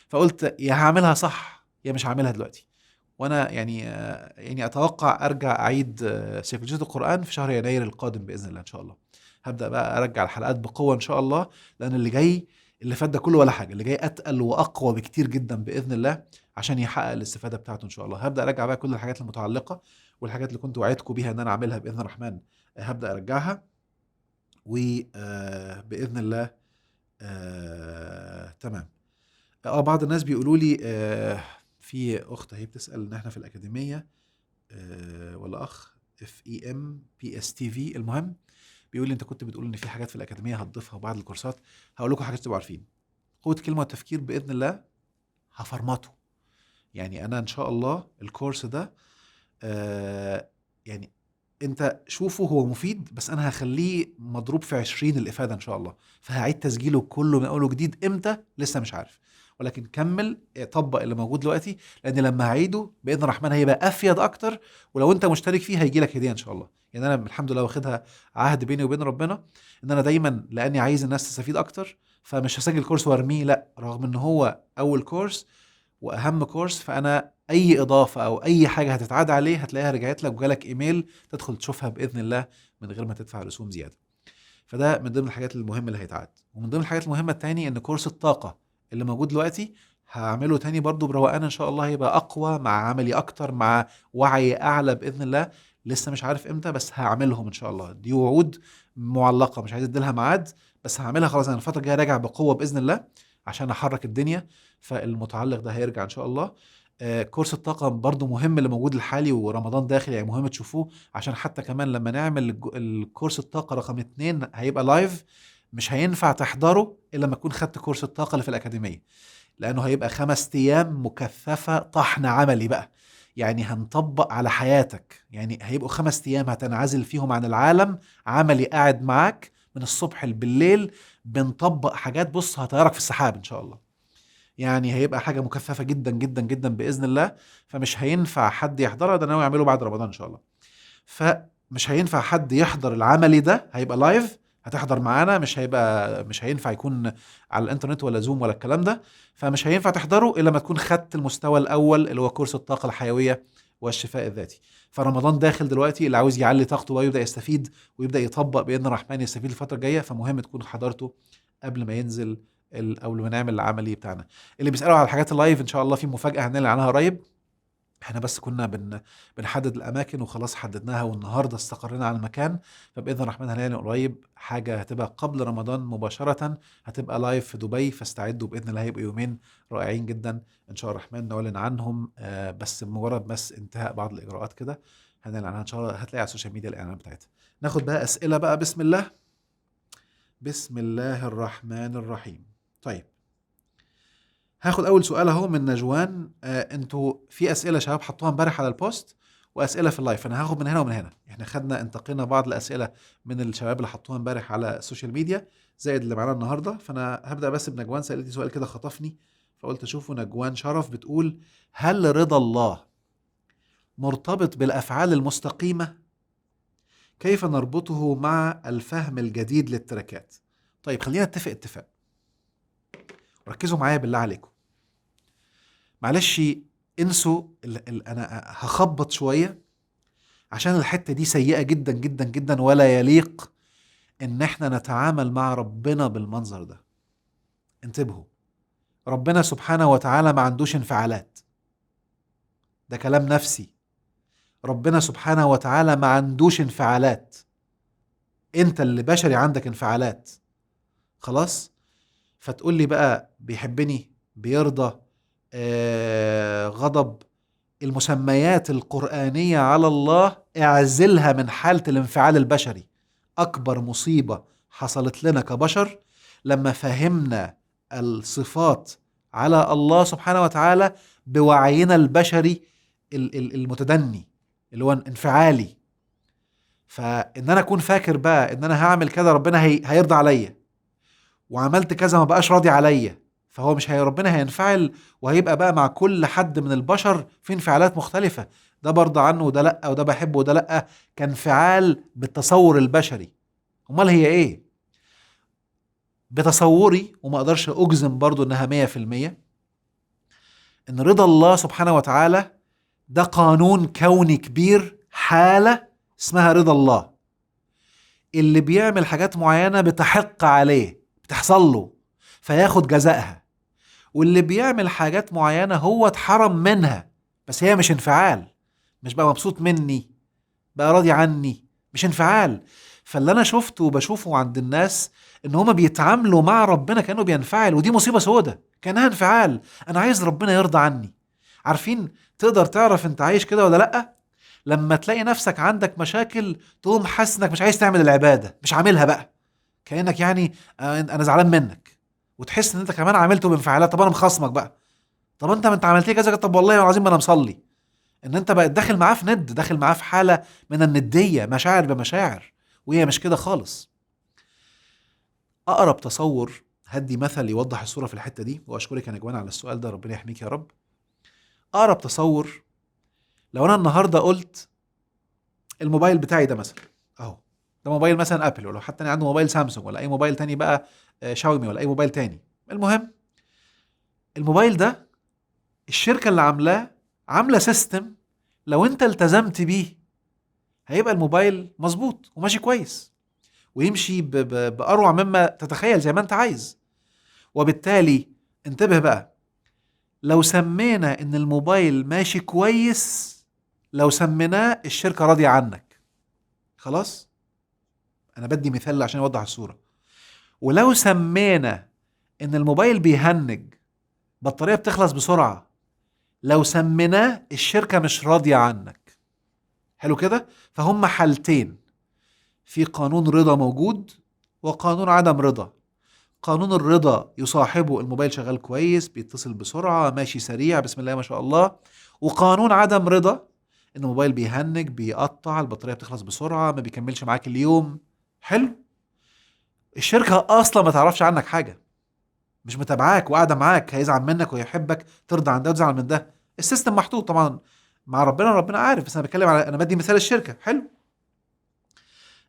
فقلت يا هعملها صح يا مش هعملها دلوقتي. وانا يعني اتوقع ارجع اعيد سيكولوجية القرآن في شهر يناير القادم باذن الله ان شاء الله. هبدا بقى ارجع الحلقات بقوه ان شاء الله، لان اللي جاي، اللي فات ده كله ولا حاجه، اللي جاي اتقل واقوى بكتير جدا باذن الله، عشان يحقق الاستفاده بتاعته ان شاء الله. هبدا ارجع بقى كل الحاجات المتعلقه، والحاجات اللي كنت وعدتكم بيها ان انا اعملها باذن الرحمن هبدا ارجعها. وباذن الله تمام. بعض الناس بيقولوا لي في اخت هي بتسال ان احنا في الاكاديميه، ولا اخ FEMPSTV، المهم بيقول لي انت كنت بتقول ان في حاجات في الاكاديميه هتضيفها بعد الكورسات. هقول لكم حاجات تبقوا عارفين. قوه كلمه والتفكير باذن الله هفرمته. يعني انا ان شاء الله الكورس ده يعني انت شوفه هو مفيد، بس انا هخليه مضروب في 20 الافاده ان شاء الله. فهعيد تسجيله كله من اول وجديد، امتى لسه مش عارف، ولكن كمل طبق اللي موجود دلوقتي، لان لما هعيده باذن الرحمن هيبقى افيد اكتر. ولو انت مشترك فيه هيجي لك هديه ان شاء الله. يعني انا الحمد لله واخدها عهد بيني وبين ربنا، ان انا دايما لاني عايز الناس تستفيد اكتر، فمش هسجل كورس وارميه، لا، رغم ان هو اول كورس واهم كورس، فانا اي اضافه او اي حاجه هتتعاد عليه هتلاقيها رجعت لك وجالك ايميل تدخل تشوفها باذن الله من غير ما تدفع رسوم زياده. فده من ضمن الحاجات المهمه اللي هيتعاد. ومن ضمن الحاجات المهمه التاني ان كورس الطاقه اللي موجود دلوقتي هعمله تاني برضو بروقان ان شاء الله، هيبقى اقوى، مع عملي اكتر، مع وعي اعلى باذن الله، لسه مش عارف امتى، بس هعملهم ان شاء الله. دي وعود معلقه، مش عايز اديلها ميعاد، بس هعملها خلاص. انا الفتره الجايه راجع بقوه باذن الله عشان احرك الدنيا، فالمتعلق ده هيرجع ان شاء الله. كورس الطاقه برضو مهم اللي موجود الحالي، ورمضان داخل يعني مهم تشوفوه، عشان حتى كمان لما نعمل الكورس الطاقه رقم 2 هيبقى لايف، مش هينفع تحضره الا لما تكون خدت كورس الطاقه اللي في الاكاديميه، لانه هيبقى 5 ايام مكثفه طحن عملي بقى. يعني هنطبق على حياتك، يعني هيبقوا 5 ايام هتنعزل فيهم عن العالم، عملي قاعد معاك من الصبح بالليل، بنطبق حاجات بص هتغيرك في السحاب ان شاء الله. يعني هيبقى حاجه مكثفه جدا جدا جدا باذن الله، فمش هينفع حد يحضرها، ده ناوي يعمله بعد رمضان ان شاء الله. فمش هينفع حد يحضر العملي ده، هيبقى لايف، هتحضر معانا، مش هينفع يكون على الانترنت ولا زوم ولا الكلام ده، فمش هينفع تحضره الا لما تكون خدت المستوى الاول اللي هو كورس الطاقه الحيويه والشفاء الذاتي. فرمضان داخل دلوقتي، اللي عاوز يعلي طاقته ويبدا يستفيد ويبدا يطبق باذن الرحمن يستفيد الفتره الجايه، فمهم تكون حضرته قبل ما ينزل او قبل ما نعمل العملي بتاعنا. اللي بيسالوا على الحاجات اللايف، ان شاء الله في مفاجاه هنعلن عنها قريب. احنا بس كنا بنحدد الاماكن وخلاص حددناها، والنهارده استقرينا على المكان، فباذن الرحمن هنعلن قريب حاجه هتبقى قبل رمضان مباشره، هتبقى لايف في دبي، فاستعدوا باذن الله، هيبقوا يومين رائعين جدا ان شاء الله الرحمن نعلن عنهم. بس مجرد بس انتهاء بعض الاجراءات كده هنعلن عنها ان شاء الله، هتلاقي على السوشيال ميديا الاعلان بتاعتها. ناخد بقى اسئله بقى، بسم الله. بسم الله الرحمن الرحيم. طيب، هاخد اول سؤال اهو من نجوان. انتوا في اسئله شباب حطوها امبارح على البوست واسئله في اللايف، انا هاخد من هنا ومن هنا. احنا انتقينا بعض الاسئله من الشباب اللي حطوها امبارح على السوشيال ميديا زائد اللي معانا النهارده. فانا هبدا بس بنجوان، سالتني سؤال كده خطفني فقلت اشوفه. نجوان شرف بتقول: هل رضا الله مرتبط بالافعال المستقيمه؟ كيف نربطه مع الفهم الجديد للتركات؟ طيب خلينا نتفق اتفاق، ركزوا معايا بالله عليكم. معلش انسوا انا هخبط شويه عشان الحته دي سيئه جدا جدا جدا، ولا يليق ان احنا نتعامل مع ربنا بالمنظر ده. انتبهوا، ربنا سبحانه وتعالى ما عندوش انفعالات، ده كلام نفسي. ربنا سبحانه وتعالى ما عندوش انفعالات، انت اللي بشري عندك انفعالات. خلاص، فتقول لي بقى بيحبني، بيرضى، غضب، المسميات القرآنية على الله اعزلها من حالة الانفعال البشري. أكبر مصيبة حصلت لنا كبشر لما فهمنا الصفات على الله سبحانه وتعالى بوعينا البشري المتدني اللي هو انفعالي. فإن أنا أكون فاكر بقى إن أنا هعمل كذا ربنا هيرضى عليا، وعملت كذا ما بقاش راضي عليا، فهو مش ربنا هينفعل وهيبقى بقى مع كل حد من البشر في انفعالات مختلفة، ده برضى عنه وده لأ، وده بحبه وده لأ، كانفعال بالتصور البشري. امال هي ايه؟ بتصوري، وما اقدرش اجزم برضو انها 100%، ان رضا الله سبحانه وتعالى ده قانون كوني كبير، حالة اسمها رضا الله. اللي بيعمل حاجات معينة بتحق عليه، بتحصل له فياخد جزائها، واللي بيعمل حاجات معينة هو اتحرم منها بس هي مش انفعال، مش بقى مبسوط مني، بقى راضي عني، مش انفعال. فاللي انا شفته وبشوفه عند الناس ان هما بيتعاملوا مع ربنا كأنه بينفعل، ودي مصيبة سودة، كأنها انفعال. انا عايز ربنا يرضى عني. عارفين تقدر تعرف انت عايش كده ولا لأ؟ لما تلاقي نفسك عندك مشاكل تقوم حاسس انك مش عايز تعمل العبادة، مش عاملها بقى، كأنك يعني انا زعلان منك، وتحس ان انت كمان عملته بانفعالات. طب انا مخصمك بقى، طب انت ما انت عملت لي كذا، طب والله العظيم ما انا مصلي. ان انت بقى داخل معاه في داخل معاه في حالة من الندية، مشاعر بمشاعر، وهي مش كده خالص. اقرب تصور، هدي مثل يوضح الصورة في الحتة دي، واشكرك يا نجوان على السؤال ده، ربنا يحميك يا رب. اقرب تصور، لو انا النهاردة قلت الموبايل بتاعي ده مثلا اهو، ده موبايل مثلا ابل، ولو حتى عنده موبايل سامسونج ولا اي موبايل تاني بقى، شاومي ولا اي موبايل تاني، المهم الموبايل ده الشركة اللي عاملة سيستم لو انت التزمت بيه هيبقى الموبايل مظبوط وماشي كويس ويمشي بأروع مما تتخيل زي ما انت عايز. وبالتالي انتبه بقى، لو سمينا ان الموبايل ماشي كويس لو سميناه الشركة راضية عنك. خلاص، انا بدي مثال عشان يوضح الصورة. ولو سمينا ان الموبايل بيهنج، بطارية بتخلص بسرعة، لو سميناه الشركة مش راضية عنك. حلو كده؟ فهم حالتين، في قانون رضا موجود وقانون عدم رضا. قانون الرضا يصاحبه الموبايل شغال كويس، بيتصل بسرعة، ماشي سريع، بسم الله ما شاء الله. وقانون عدم رضا ان الموبايل بيهنج، بيقطع، البطارية بتخلص بسرعة، ما بيكملش معاك اليوم. حلو. الشركة اصلا ما تعرفش عنك حاجة، مش متابعاك وقاعدة معاك، هيزعل منك ويحبك، ترضى عن ده وتزعل من ده. السيستم محطوط طبعا مع ربنا، ربنا عارف، بس انا بتكلم على، انا بدي مثال الشركة. حلو.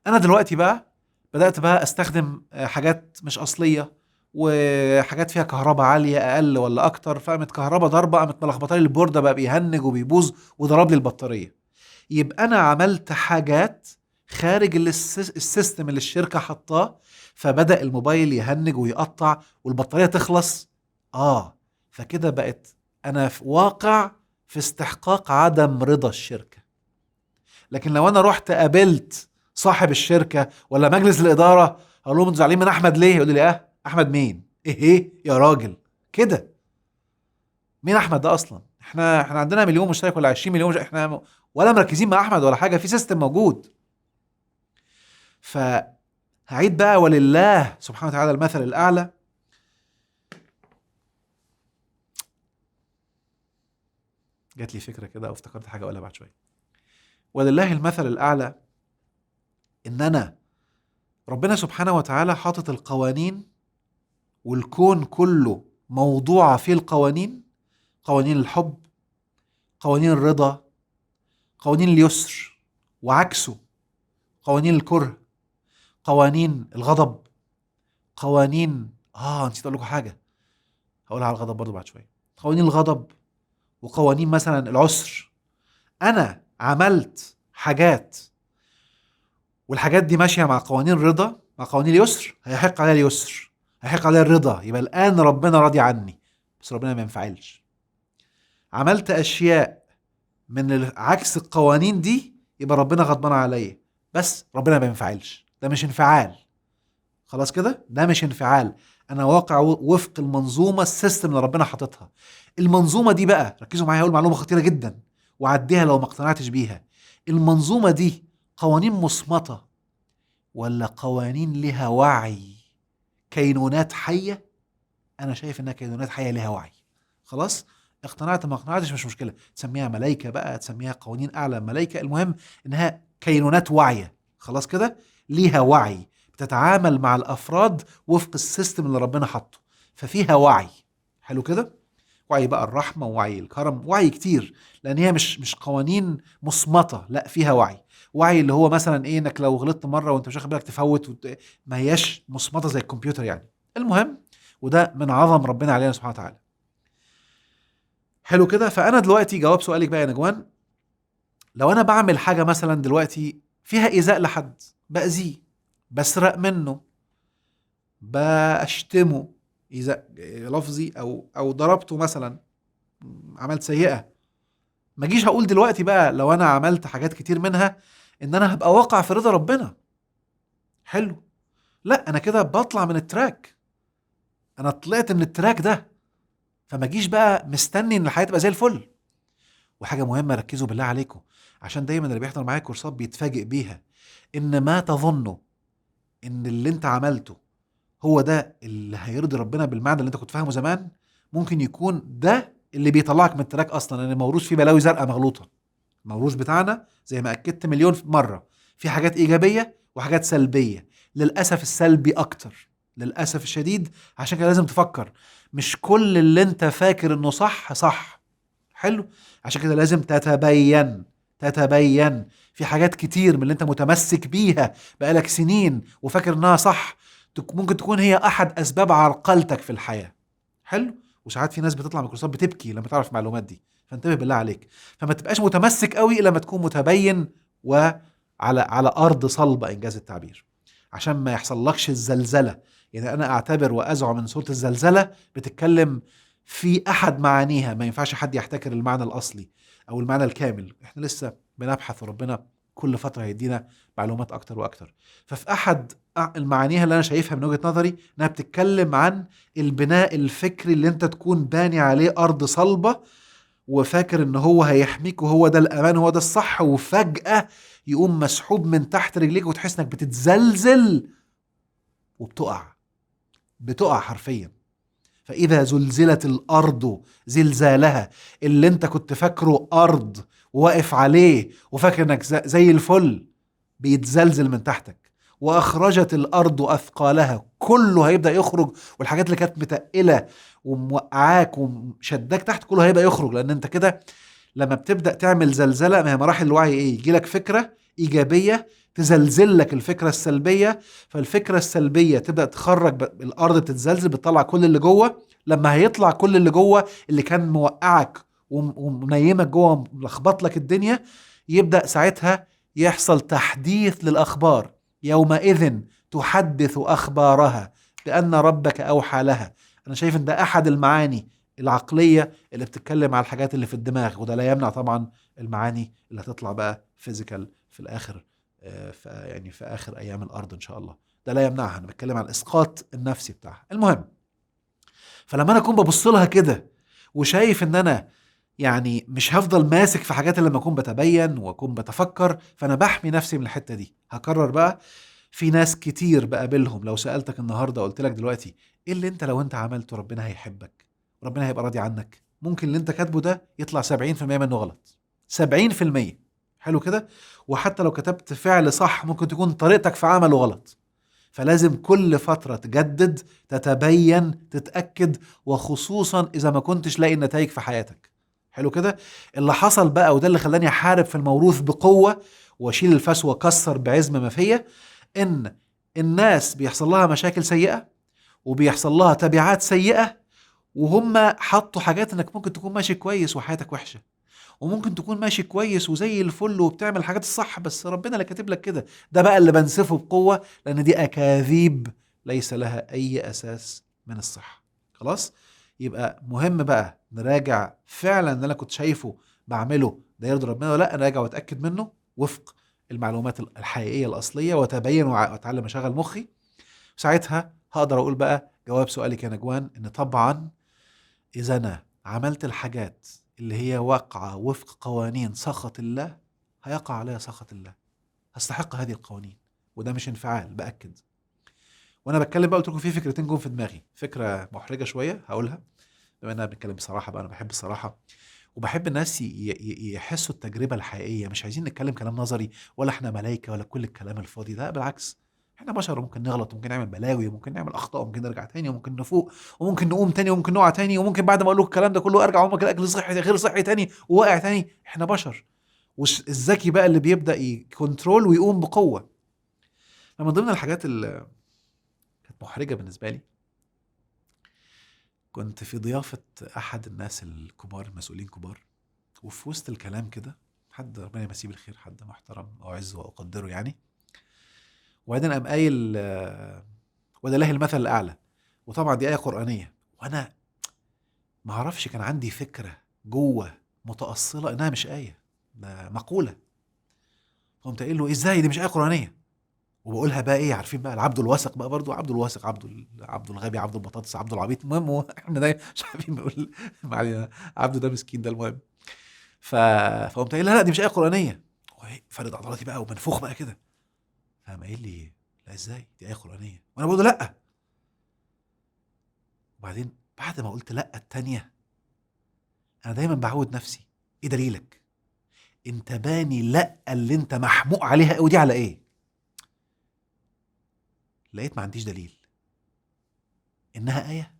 انا دلوقتي بقى بدأت بقى استخدم حاجات مش اصلية، وحاجات فيها كهرباء عالية اقل ولا اكتر، فقامت كهرباء ضربة، قامت ملخبطه لي البوردة، بقى بيهنج وبيبوظ وضرب لي البطارية. يبقى انا عملت حاجات خارج السيستم اللي الشركة حطاه، فبدأ الموبايل يهنج ويقطع والبطارية تخلص. فكده بقت انا في واقع في استحقاق عدم رضا الشركة. لكن لو انا رحت قابلت صاحب الشركة ولا مجلس الإدارة، هقول لهم انتوا زعلانين من احمد ليه؟ يقول لي احمد مين؟ ايه يا راجل كده؟ مين احمد ده اصلا؟ احنا عندنا مليون مشترك ولا 20 مليون احنا ولا مركزين مع احمد ولا حاجة، في سيستم موجود. فهعيد بقى، ولله سبحانه وتعالى المثل الأعلى. جات لي فكرة كده، او افتكرت حاجة اقولها بعد شوية. ولله المثل الأعلى، ان انا ربنا سبحانه وتعالى حاطط القوانين، والكون كله موضوع فيه القوانين، قوانين الحب، قوانين الرضا، قوانين اليسر، وعكسه قوانين الكره، قوانين الغضب، قوانين نسيت اقول لكم حاجه، هقولها على الغضب برضو بعد شويه. قوانين الغضب وقوانين مثلا العسر. انا عملت حاجات، والحاجات دي ماشيه مع قوانين الرضا، مع قوانين اليسر، هيحق عليها اليسر، هيحق عليها الرضا، يبقى الان ربنا راضي عني. بس ربنا ما ينفعلش. عملت اشياء من عكس القوانين دي، يبقى ربنا غضبان عليا، بس ربنا ما ينفعلش. ده مش انفعال. خلاص كده، ده مش انفعال، انا واقع وفق المنظومه، السيستم اللي ربنا حاططها. المنظومه دي بقى، ركزوا معايا، هقول معلومه خطيره جدا وعديها لو ما اقتنعتش بيها. المنظومه دي قوانين مصمته ولا قوانين لها وعي؟ كينونات حيه. انا شايف انها كينونات حيه لها وعي. خلاص، اقتنعت ما اقتنعتش مش مشكله، تسميها ملائكه بقى، تسميها قوانين اعلى من ملائكه، المهم انها كينونات واعيه. خلاص كده، ليها وعي، بتتعامل مع الافراد وفق السيستم اللي ربنا حطه، ففيها وعي. حلو كده، وعي بقى الرحمه ووعي الكرم، وعي كتير، لان هي مش قوانين مصمته، لا فيها وعي. وعي اللي هو مثلا ايه، انك لو غلطت مره وانت مش واخد بالك تفوت ما هياش مصمته زي الكمبيوتر يعني. المهم، وده من عظم ربنا علينا سبحانه وتعالى. حلو كده. فانا دلوقتي جواب سؤالك بقى يا نجوان، لو انا بعمل حاجه مثلا دلوقتي فيها ايذاء لحد، باذيه، بسرق منه، بشتمه ايذاء لفظي، او ضربته مثلا، عملت سيئه، ما اجيش هقول دلوقتي بقى لو انا عملت حاجات كتير منها ان انا هبقى واقع في رضا ربنا. حلو. لا، انا كده بطلع من التراك، انا طلعت من التراك ده، فما اجيش بقى مستني ان الحياه تبقى زي الفل. وحاجة مهمة، ركزوا بالله عليكم، عشان دايما اللي بيحضر معايا كورسات بيتفاجئ بيها، ان ما تظنوا ان اللي انت عملته هو ده اللي هيرضي ربنا بالمعنى اللي انت كنت فاهمه زمان، ممكن يكون ده اللي بيطلعك من التراك اصلا، لان موروث فيه بلاوي زرقاء مغلوطة. الموروث بتاعنا زي ما اكدت مليون مرة، في حاجات ايجابية وحاجات سلبية، للأسف السلبي اكتر، للأسف الشديد. عشان كده لازم تفكر، مش كل اللي انت فاكر انه صح صح. حلو. عشان كده لازم تتبين في حاجات كتير من اللي انت متمسك بيها بقالك سنين وفاكر انها صح، ممكن تكون هي احد اسباب عرقلتك في الحياة. حلو. وساعات في ناس بتطلع من الكورسات بتبكي لما تعرف المعلومات دي، فانتبه بالله عليك. فما تبقاش متمسك قوي الا لما تكون متبين على ارض صلبة، انجاز التعبير، عشان ما يحصلكش الزلزلة. يعني انا اعتبر وازعم من سورة الزلزلة بتتكلم في احد معانيها، ما ينفعش حد يحتكر المعنى الاصلي. او المعنى الكامل. احنا لسه بنبحث وربنا كل فتره هيدينا معلومات اكتر واكتر. ففي احد المعانيها اللي انا شايفها من وجهه نظري انها بتتكلم عن البناء الفكري اللي انت تكون باني عليه ارض صلبه وفاكر ان هو هيحميك وهو ده الامان وهو ده الصح، وفجاه يقوم مسحوب من تحت رجليك وتحس انك بتتزلزل بتقع حرفيا. فإذا زلزلت الأرض زلزالها، اللي انت كنت فاكره أرض وواقف عليه وفاكر انك زي الفل بيتزلزل من تحتك. وأخرجت الأرض أثقالها، كله هيبدأ يخرج، والحاجات اللي كانت متقلة وموقعاك وشدك تحت كله هيبدأ يخرج. لأن انت كده لما بتبدأ تعمل زلزلة، ما هي مراحل الوعي ايه؟ يجيلك فكرة إيجابية تزلزل لك الفكرة السلبية، فالفكرة السلبية تبدأ تخرج الأرض بتتزلزل، بتطلع كل اللي جوه. لما هيطلع كل اللي جوه اللي كان موقعك ومنيمك جوه ملخبط لك الدنيا، يبدأ ساعتها يحصل تحديث للأخبار. يومئذ تحدث أخبارها بأن ربك أوحى لها. أنا شايف إن ده أحد المعاني العقلية اللي بتتكلم على الحاجات اللي في الدماغ، وده لا يمنع طبعا المعاني اللي هتطلع بقى فيزيكال في الآخر، يعني في آخر أيام الأرض إن شاء الله. ده لا يمنعها، أنا بتكلم عن الإسقاط النفسي بتاعها. المهم، فلما أنا أكون ببص لها كده وشايف إن أنا يعني مش هفضل ماسك في حاجات اللي لما أكون بتبين وأكون بتفكر، فأنا بحمي نفسي من الحتة دي. هكرر بقى، في ناس كتير بقابلهم لو سألتك النهاردة قلت لك دلوقتي إيه اللي أنت لو أنت عملته ربنا هيحبك وربنا هيبقى راضي عنك، ممكن اللي أنت كاتبه ده يطلع 70% منه غلط. 70%. حلو كده. وحتى لو كتبت فعل صح ممكن تكون طريقتك في عمله غلط. فلازم كل فترة تجدد، تتبين، تتأكد، وخصوصا إذا ما كنتش لاقي النتائج في حياتك. حلو كده. اللي حصل بقى وده اللي خلاني أحارب في الموروث بقوة وأشيل الفاس وأكسر بعزم ما فيا، إن الناس بيحصل لها مشاكل سيئة وبيحصل لها تبعات سيئة، وهم حطوا حاجات إنك ممكن تكون ماشي كويس وحياتك وحشة، وممكن تكون ماشي كويس وزي الفل وبتعمل الحاجات الصح بس ربنا اللي كاتب لك كده. ده بقى اللي بنسفه بقوة، لأن دي أكاذيب ليس لها أي أساس من الصحة. خلاص. يبقى مهم بقى نراجع فعلا ان انا كنت شايفه بعمله ده يرضي ربنا ولا لا، نراجع واتاكد منه وفق المعلومات الحقيقيه الاصليه، واتبين واتعلم اشغل مخي. ساعتها هقدر اقول بقى جواب سؤالك يا نجوان، ان طبعا اذا انا عملت الحاجات اللي هي واقعه وفق قوانين سخط الله، هيقع عليها سخط الله، هستحق هذه القوانين. وده مش انفعال، باكد. وانا بتكلم بقى قلت لكم في فكرتين جم في دماغي، فكره محرجه شويه هقولها بما اننا بنتكلم بصراحه بقى. انا بحب الصراحه وبحب الناس يحسوا التجربه الحقيقيه. مش عايزين نتكلم كلام نظري ولا احنا ملايكه ولا كل الكلام الفاضي ده، بالعكس احنا بشر وممكن نغلط وممكن نعمل بلاوي وممكن نعمل اخطاء وممكن نرجع تاني وممكن نفوق وممكن نقوم تاني وممكن نقع تاني وممكن بعد ما اقول لكم الكلام ده كله ارجع وممكن اكل صحي غير صحي تاني وواقع تاني. احنا بشر. والذكي بقى اللي بيبدا يكنترول ويقوم بقوه. من ضمن الحاجات اللي كانت محرجه بالنسبه لي، كنت في ضيافة أحد الناس الكبار، المسؤولين كبار، وفي وسط الكلام كده حد ربنا يمسيه بالخير، حد محترم أعزه وأقدره يعني، وبعدين قام قايل ولله المثل الأعلى، وطبعا دي آية قرآنية، وأنا ما أعرفش كان عندي فكرة جوه متأصلة إنها مش آية، ده مقولة. قمت قايل له إزاي دي مش آية قرآنية؟ وبقولها بقى ايه، عارفين بقى العبد الواثق بقى، برضو عبد الواثق، عبد الغبي، عبد البطاطس، عبد العبيط، المهم احنا ده مش عارفين نقول ما علينا، عبده ده مسكين ده المهم. فقمت قايل لا دي مش آية قرآنية، فرد عضلاتي بقى ومنفوخ بقى كده. فقام قايل لي لا ازاي دي آية قرآنية، وانا بقول له لا. وبعدين بعد ما قلت لا التانية، انا دايما بعود نفسي ايه دليلك؟ انت باني لا اللي انت محموق عليها قوي دي على ايه؟ لقيت ما عنديش دليل انها آية،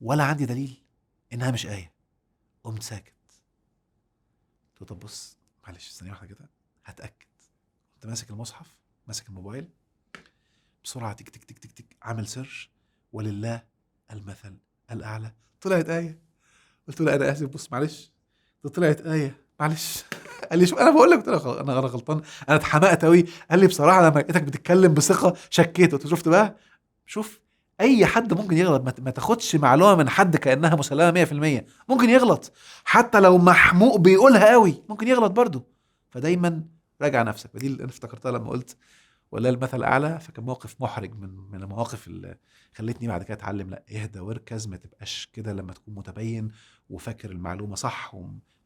ولا عندي دليل انها مش آية. قمت ساكت. قلت له طب بص معلش ثانية واحدة كده هتأكد. كنت ماسك المصحف، ماسك الموبايل بسرعة، تك تك تك تك تك، عامل سيرش، ولله المثل الأعلى، طلعت آية. قلت له أنا آسف بص معلش، طلعت آية معلش. قال لي شو أنا بقول لك، قلت له أنا غلطان، أنا اتحمقت أوي. قال لي بصراحة لما لقيتك بتتكلم بثقة شكيت. قلت له شفت بقى، شوف اي حد ممكن يغلط، ما تاخدش معلومه من حد كانها مسلمه 100%. ممكن يغلط، حتى لو محموق بيقولها قوي ممكن يغلط برضو. فدايما راجع نفسك. ودي اللي انا افتكرتها لما قلت ولا المثل الاعلى. فكان موقف محرج من المواقف اللي خلتني بعد كده اتعلم، لا اهدى واركز، ما تبقاش كده لما تكون متبين وفاكر المعلومه صح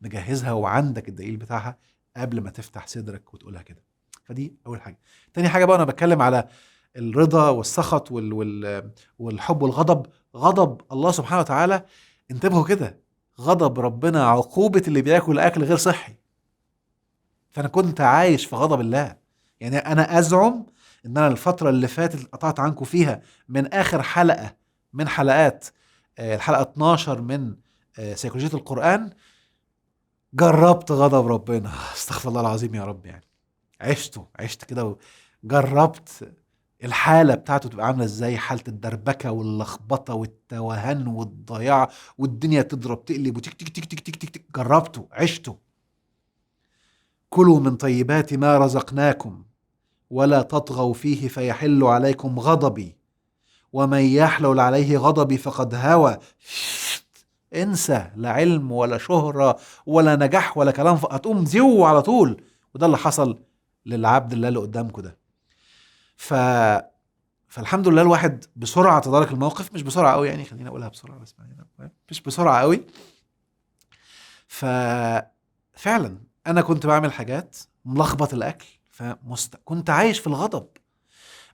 ومجهزها وعندك الدليل بتاعها قبل ما تفتح صدرك وتقولها كده. فدي اول حاجه. تاني حاجه بقى، انا بتكلم على الرضا والسخط والحب والغضب. غضب الله سبحانه وتعالى، انتبهوا كده، غضب ربنا عقوبة اللي بياكل أكل غير صحي. فأنا كنت عايش في غضب الله. يعني أنا أزعم إن أنا الفترة اللي فاتت قطعت عنكم فيها من آخر حلقة من حلقات الحلقة 12 من سيكولوجية القرآن، جربت غضب ربنا. استغفر الله العظيم يا رب. يعني عشت كده وجربت الحالة بتاعته تبقى عاملة ازاي، حالة الدربكة واللخبطة والتوهان والضياع والدنيا تضرب تقلب وتك تك تك تك تك تك تك. جربته، عشته. كلوا من طيبات ما رزقناكم ولا تطغوا فيه فيحل عليكم غضبي ومن يحلل عليه غضبي فقد هوى. انسى، لا علم ولا شهرة ولا نجاح ولا كلام، هتقوم زيو على طول. وده اللي حصل للعبد الله اللي قدامكم ده. فالحمد لله الواحد بسرعة تدارك الموقف. مش بسرعة قوي يعني، خلينا اقولها بسرعة بس مش بسرعة قوي. ففعلا انا كنت بعمل حاجات ملخبط الاكل، كنت عايش في الغضب.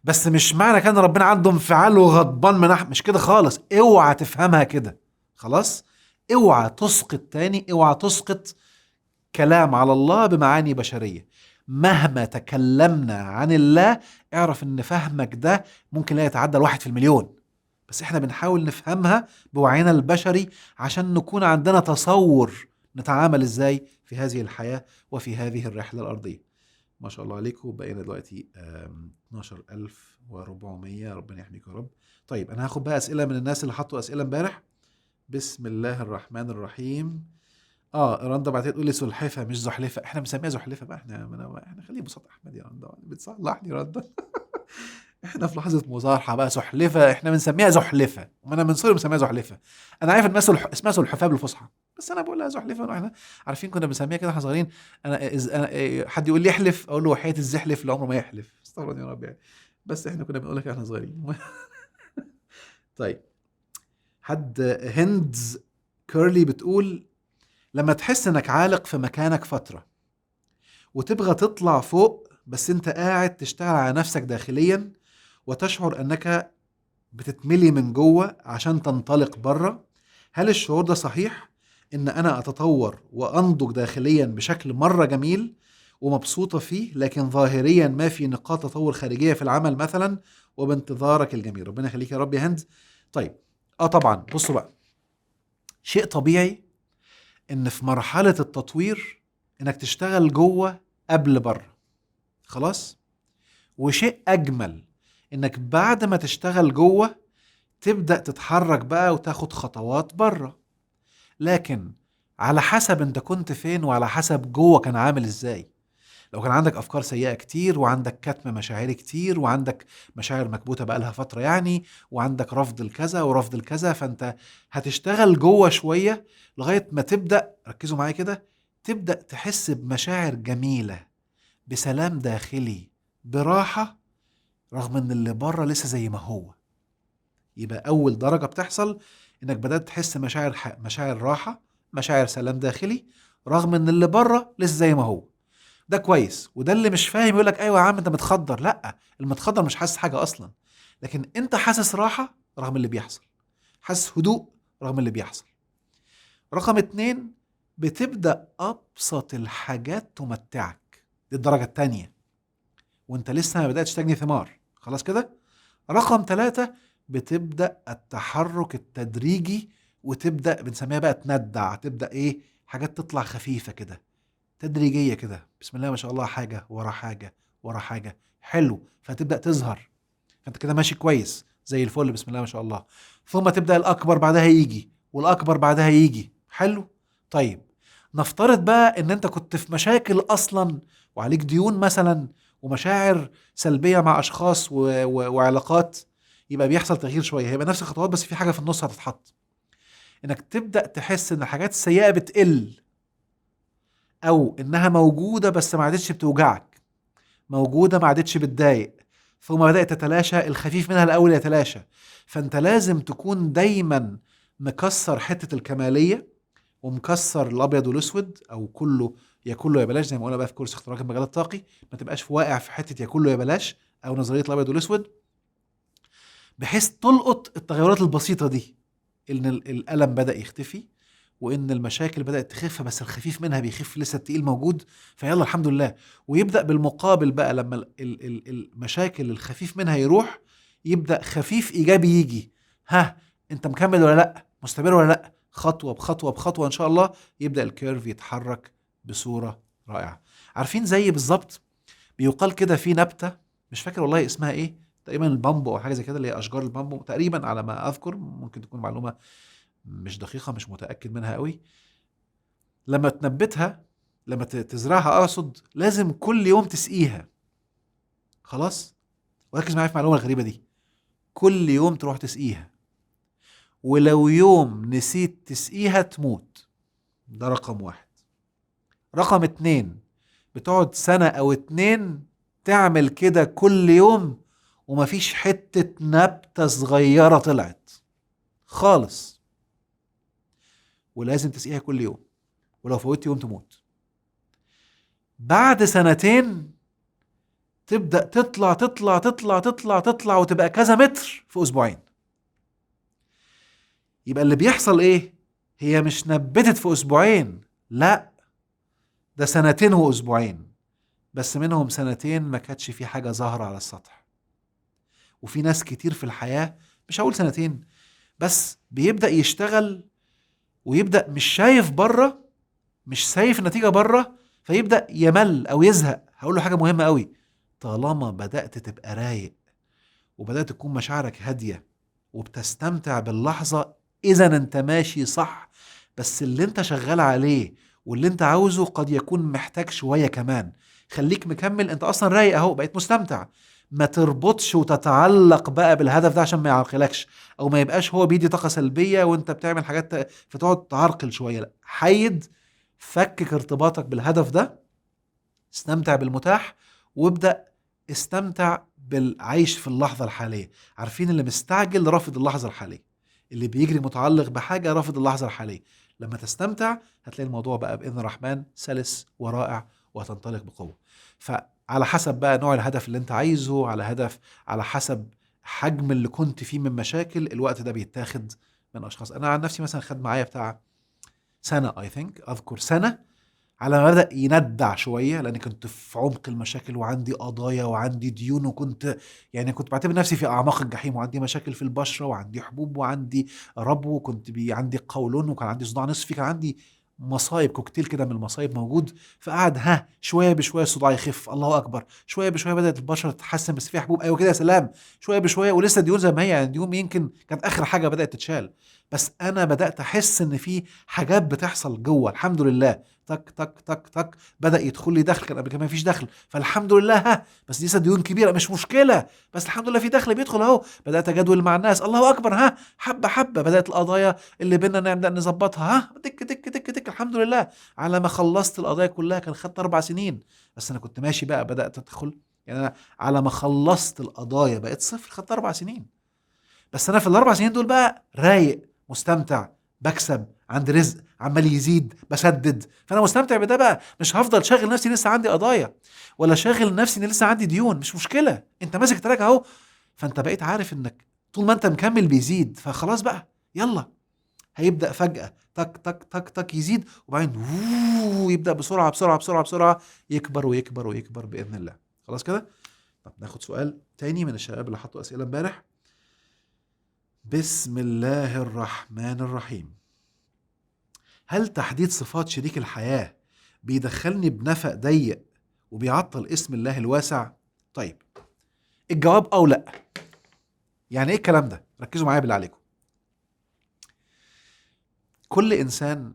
بس مش معنى كان ربنا عنده انفعال وغضبان مش كده خالص. اوعى تفهمها كده، خلاص. اوعى تسقط تاني، اوعى تسقط كلام على الله بمعاني بشرية. مهما تكلمنا عن الله اعرف ان فهمك ده ممكن لا يتعدى 1 في المليون. بس احنا بنحاول نفهمها بوعينا البشري عشان نكون عندنا تصور نتعامل ازاي في هذه الحياة وفي هذه الرحلة الأرضية. ما شاء الله عليكم. بقينا دلوقتي 12400. ربنا يحميكم يا رب. طيب انا هاخد بقى اسئلة من الناس اللي حطوا اسئلة امبارح. بسم الله الرحمن الرحيم. رندا بعتت تقول لي سلحفه مش زحلفه. احنا بنسميها زحلفه بقى. احنا خليه بساط احمد يا رندا، بتصلحني رندا. احنا في لحظه مصارحه بقى. سحلفه احنا بنسميها زحلفه، وانا من صغري بنسميها زحلفه. انا عارف ان اسمها سلحفاه بالفصحى، بس انا بقولها زحلفه. واحنا عارفين كنا بنسميها كده واحنا صغيرين. أنا حد يقول لي احلف اقول له وحياه الزحلف اللي عمره ما يحلف. استغفر يا رب يعني. بس احنا كنا بنقولها كده واحنا صغيرين. طيب، حد هندز كيرلي بتقول لما تحس انك عالق في مكانك فترة وتبغى تطلع فوق بس انت قاعد تشتغل على نفسك داخليا وتشعر انك بتتملي من جوه عشان تنطلق بره، هل الشعور ده صحيح؟ ان انا اتطور وانضج داخليا بشكل مرة جميل ومبسوطة فيه، لكن ظاهريا ما في نقاط تطور خارجية في العمل مثلا، وبانتظارك الجميل. ربنا يخليك يا رب يا هند. طيب طبعا بصوا بقى، شيء طبيعي ان في مرحلة التطوير انك تشتغل جوه قبل بره، خلاص. وشيء اجمل انك بعد ما تشتغل جوه تبدأ تتحرك بقى وتاخد خطوات بره. لكن على حسب انت كنت فين وعلى حسب جوه كان عامل ازاي. لو كان عندك افكار سيئة كتير وعندك كتم مشاعري كتير وعندك مشاعر مكبوتة بقالها فترة يعني، وعندك رفض الكذا ورفض الكذا، فانت هتشتغل جوه شوية لغاية ما تبدأ، ركزوا معايا كده، تبدأ تحس بمشاعر جميلة، بسلام داخلي، براحة، رغم ان اللي بره لسه زي ما هو. يبقى اول درجة بتحصل انك بدأت تحس مشاعر راحة، مشاعر سلام داخلي، رغم ان اللي بره لسه زي ما هو. ده كويس. وده اللي مش فاهم يقولك ايوه يا عم انت متخدر. لا، المتخدر مش حاسس حاجة اصلا، لكن انت حاسس راحة رغم اللي بيحصل، حاسس هدوء رغم اللي بيحصل. رقم 2، بتبدأ ابسط الحاجات تمتعك. دي الدرجة التانية وانت لسه ما بدأتش تجني ثمار، خلاص كده. رقم 3، بتبدأ التحرك التدريجي وتبدأ بنسميها بقى تندع، تبدأ حاجات تطلع خفيفة كده تدريجية كده، بسم الله ما شاء الله، حاجة ورا حاجة ورا حاجة، حلو. فتبدأ تظهر، فانت كده ماشي كويس زي الفل، بسم الله ما شاء الله. ثم تبدأ الأكبر بعدها يجي والأكبر بعدها يجي، حلو. طيب نفترض بقى ان انت كنت في مشاكل أصلا وعليك ديون مثلا ومشاعر سلبية مع أشخاص وعلاقات. يبقى بيحصل تغيير شويه، هيبقى نفس الخطوات بس في حاجه في النص هتتحط، انك تبدا تحس ان الحاجات السيئه بتقل، او انها موجوده بس ما عادتش بتوجعك، موجوده ما عادتش بتضايق، ثم بدات تتلاشى، الخفيف منها الاول يتلاشى. فانت لازم تكون دايما مكسر حته الكماليه، ومكسر الابيض والاسود، او كله يا كله يا بلاش، زي ما قلنا بقى في كورس اختراق المجال الطاقي. ما تبقاش واقع في حته يا كله يا بلاش، او نظريه الابيض والاسود، بحيث تلقط التغيرات البسيطه دي، ان الالم بدا يختفي، وان المشاكل بدات تخف، بس الخفيف منها بيخف، لسه التقيل موجود، فيلا الحمد لله. ويبدا بالمقابل بقى لما المشاكل الخفيف منها يروح، يبدا خفيف ايجابي يجي. ها، انت مكمل ولا لا؟ مستمر ولا لا؟ خطوه بخطوه بخطوه ان شاء الله يبدا الكيرف يتحرك بصوره رائعه. عارفين زي بالظبط، بيقال كده في نبته، مش فاكر والله اسمها ايه، تقريبا البامبو او حاجه زي كده، اللي هي اشجار البامبو تقريبا على ما اذكر، ممكن تكون معلومه مش دقيقه، مش متاكد منها قوي. لما تنبتها، لما تزرعها اقصد، لازم كل يوم تسقيها. خلاص، وركز معايا في المعلومه الغريبه دي، كل يوم تروح تسقيها، ولو يوم نسيت تسقيها تموت. ده رقم واحد. رقم اتنين، بتقعد سنة او اتنين تعمل كده كل يوم، ومفيش حتة نبتة صغيرة طلعت خالص، ولازم تسقيها كل يوم، ولو فوتت يوم تموت. بعد سنتين تبدأ تطلع تطلع تطلع تطلع تطلع، وتبقى كذا متر في أسبوعين. يبقى اللي بيحصل ايه؟ هي مش نبتت في أسبوعين، لا، ده سنتين وأسبوعين، بس منهم سنتين ما كانتش في حاجة ظاهرة على السطح. وفي ناس كتير في الحياة، مش هقول سنتين، بس بيبدأ يشتغل ويبدأ مش شايف بره، مش شايف النتيجة بره، فيبدأ يمل أو يزهق. هقول له حاجة مهمة قوي، طالما بدأت تبقى رايق، وبدأت تكون مشاعرك هادية، وبتستمتع باللحظة، إذا أنت ماشي صح. بس اللي أنت شغال عليه واللي أنت عاوزه قد يكون محتاج شوية كمان. خليك مكمل، أنت أصلا رايق أهو، بقيت مستمتع. ما تربطش وتتعلق بقى بالهدف ده عشان ما يعرقلكش، أو ما يبقاش هو بيدي طاقة سلبية وأنت بتعمل حاجات فتقعد تعرقل شوية. لا، حيد، فكك ارتباطك بالهدف ده، استمتع بالمتاح، وابدأ استمتع بالعيش في اللحظة الحالية. عارفين اللي مستعجل رافض اللحظة الحالية، اللي بيجري متعلق بحاجة رافض اللحظة الحالية. لما تستمتع هتلاقي الموضوع بقى بإذن الرحمن سلس ورائع، وهتنطلق بقوة. فعلى حسب بقى نوع الهدف اللي انت عايزه، على حسب حجم اللي كنت فيه من مشاكل، الوقت ده بيتاخد من أشخاص. أنا عن نفسي مثلا خد معايا بتاع سنة، أذكر سنة على ما بدأ يندع شوية، لأني كنت في عمق المشاكل، وعندي قضايا وعندي ديون، وكنت يعني كنت بعتبر نفسي في أعماق الجحيم، وعندي مشاكل في البشرة، وعندي حبوب، وعندي ربو، وكنت عندي قولون، وكان عندي صداع نصفي، كان عندي مصايب، كوكتيل كده من المصايب موجود. فقعد شوية بشوية الصداع يخف، الله أكبر، شوية بشوية بدأت البشرة تتحسن، بس فيها حبوب، أيوة كده يا سلام، شوية بشوية، ولسه ديون زي ما هي، يعني ديون يمكن كانت آخر حاجة بدأت تتشال. بس أنا بدأت أحس إن في حاجات بتحصل جوه، الحمد لله، تك تك تك تك، بدأ يدخل لي دخل، كان قبل كده ما فيش دخل، فالحمد لله. بس دي ديون كبيرة مش مشكلة، بس الحمد لله في دخل بيدخل اهو. بدأت أجدول مع الناس، الله أكبر، حبة حبة بدأت القضايا اللي بينا نبدأ نظبطها، تك تك تك تك، الحمد لله. على ما خلصت القضايا كلها كان خدت 4 سنين، بس أنا كنت ماشي بقى، بدأت أدخل، يعني أنا على ما خلصت القضايا بقيت صفر، خدت 4 سنين. بس أنا في ال4 سنين دول بقى رايق، مستمتع، بكسب، عندي رزق عمال يزيد، بسدد، فانا مستمتع بده بقى. مش هفضل شاغل نفسي لسه عندي قضايا، ولا شاغل نفسي ان لسه عندي ديون، مش مشكله، انت ماسك تراك اهو. فانت بقيت عارف انك طول ما انت مكمل بيزيد، فخلاص بقى يلا. هيبدا فجاه تك تك تك تك يزيد، وبعدين يبدا بسرعه بسرعه بسرعه بسرعه يكبر ويكبر ويكبر باذن الله. خلاص كده. طب ناخد سؤال تاني من الشباب اللي حطوا اسئله امبارح. بسم الله الرحمن الرحيم. هل تحديد صفات شريك الحياة بيدخلني بنفق ضيق وبيعطل اسم الله الواسع؟ طيب، الجواب أو لا. يعني ايه الكلام ده؟ ركزوا معايا بالله عليكم. كل إنسان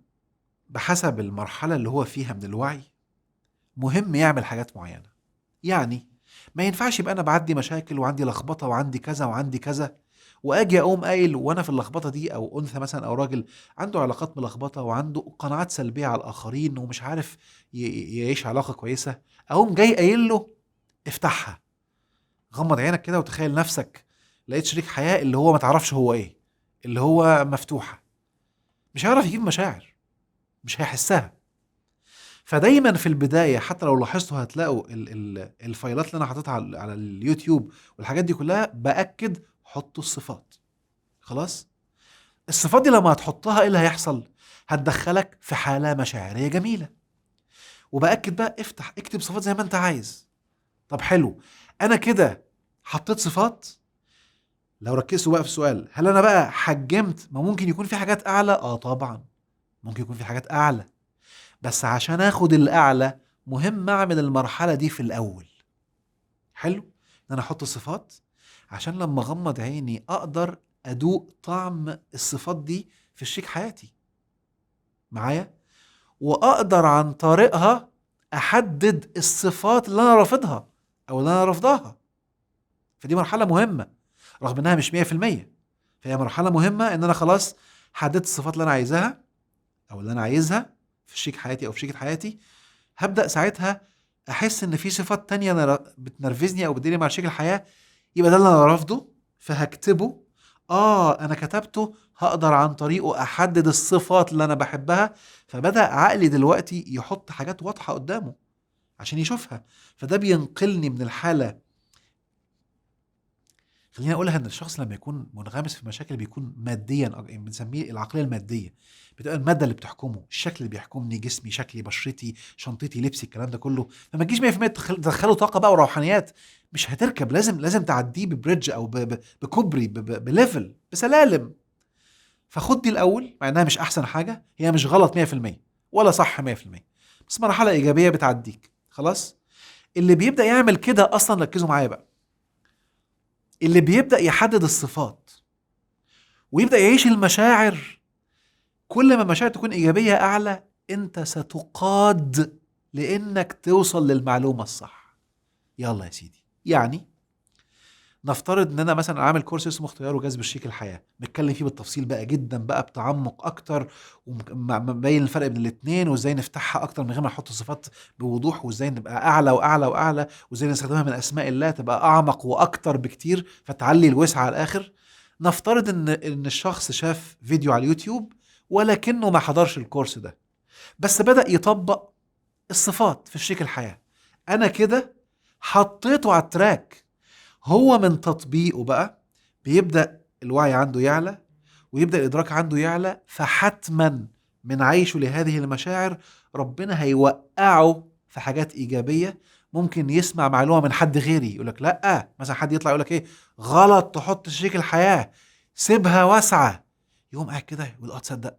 بحسب المرحلة اللي هو فيها من الوعي مهم يعمل حاجات معينة. يعني ما ينفعش يبقى أنا بعدي مشاكل وعندي لخبطة وعندي كذا وعندي كذا، واجي اقوم قايل وانا في اللخبطه دي، او انثى مثلا او راجل عنده علاقات ملخبطه وعنده قناعات سلبيه على الاخرين ومش عارف يعيش علاقه كويسه، اقوم جاي قايل له افتحها، غمض عينك كده وتخيل نفسك لقيت شريك حياه اللي هو ما تعرفش هو ايه، اللي هو مفتوحه، مش هيعرف يجيب مشاعر، مش هيحسها. فدايما في البدايه حتى لو لاحظتوا هتلاقوا الفايلات اللي انا حاططها على اليوتيوب والحاجات دي كلها باكد حطوا الصفات. خلاص، الصفات دي لما هتحطها ايه اللي هيحصل؟ هتدخلك في حاله مشاعريه جميله. وباكد بقى افتح اكتب صفات زي ما انت عايز. طب حلو، انا كده حطيت صفات. لو ركزتوا بقى في السؤال، هل انا بقى حجمت؟ ما ممكن يكون في حاجات اعلى، طبعا ممكن يكون في حاجات اعلى، بس عشان اخد الاعلى مهم اعمل المرحله دي في الاول. حلو ان انا احط الصفات عشان لما اغمض عيني اقدر ادوق طعم الصفات دي في شريك حياتي معايا، واقدر عن طريقها احدد الصفات اللي انا رافضها او اللي انا رافضاها. فدي مرحله مهمه رغم انها مش 100%، فهي مرحله مهمه ان انا خلاص حددت الصفات اللي انا عايزاها او اللي انا عايزها في شريك حياتي او في شريكة حياتي. هبدأ ساعتها احس ان في صفات تانية انا بتنرفزني او بتديني مع شريك الحياة، يبقى ده اللي انا رافضه فهكتبه. انا كتبته، هقدر عن طريقه احدد الصفات اللي انا بحبها. فبدأ عقلي دلوقتي يحط حاجات واضحة قدامه عشان يشوفها. فده بينقلني من الحالة، خلينا اقولها، ان الشخص لما يكون منغمس في مشاكل بيكون ماديا، بنسميه العقليه الماديه، بتبقى الماده اللي بتحكمه، الشكل اللي بيحكمني، جسمي، شكلي، بشرتي، شنطتي، لبسي، الكلام ده كله. فما تجيش 100% تدخله طاقه بقى وروحانيات، مش هتركب. لازم تعديه ببريدج او بكوبري، بليفل، بسلالم. فخد دي الاول، مع انها مش احسن حاجه، هي مش غلط 100% ولا صح 100%، بس مرحله ايجابيه بتعديك. خلاص، اللي بيبدا يعمل كده اصلا، ركزوا معايا بقى، اللي بيبدأ يحدد الصفات ويبدأ يعيش المشاعر، كل ما المشاعر تكون إيجابية أعلى أنت ستقاد لأنك توصل للمعلومة الصح. يلا يا سيدي، يعني نفترض ان انا مثلا عامل كورس اسمه اختيار وجذب شريك الحياه، بتكلم فيه بالتفصيل بقى جدا بقى بتعمق اكتر، ومبين الفرق بين الاثنين وازاي نفتحها اكتر من غير ما نحط صفات بوضوح، وازاي نبقى اعلى واعلى واعلى، وازاي نستخدمها من اسماء الله تبقى اعمق واكتر بكتير فتعلي الوسع على الاخر. نفترض ان الشخص شاف فيديو على اليوتيوب ولكنه ما حضرش الكورس ده، بس بدأ يطبق الصفات في شريك الحياه. انا كده حطيته على التراك. هو من تطبيقه بقى بيبدأ الوعي عنده يعلى، ويبدأ الإدراك عنده يعلى، فحتما من عيشه لهذه المشاعر ربنا هيوقعه في حاجات إيجابية. ممكن يسمع معلومة من حد غيري يقولك لأ، مثلا حد يطلع يقولك إيه غلط تحط شريك الحياة، سيبها واسعة. يقوم قاعد كده يقول تصدق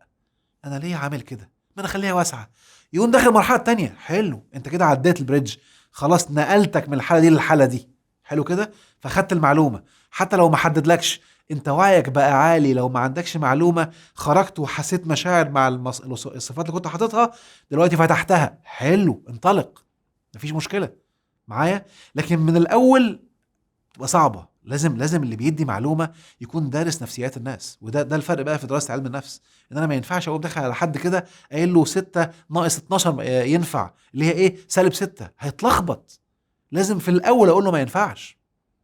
أنا ليه عامل كده، ما أنا خليها واسعة. يقوم داخل المرحلة التانية. حلو، أنت كده عديت البريدج، خلاص نقلتك من الحالة دي للحالة دي. حلو كده، فخدت المعلومة. حتى لو ما حددلكش، انت وعيك بقى عالي. لو ما عندكش معلومة، خرجت وحسيت مشاعر مع الصفات اللي كنت حاططها، دلوقتي فتحتها. حلو، انطلق، مفيش مشكلة معايا. لكن من الأول تبقى صعبة. لازم اللي بيدي معلومة يكون دارس نفسيات الناس. وده الفرق بقى في دراسة علم النفس، ان انا ما ينفعش اقوم داخل على حد كده قايل له 6 ناقص 12 ينفع، اللي هي ايه -6، هيتلخبط. لازم في الاول اقول له ما ينفعش.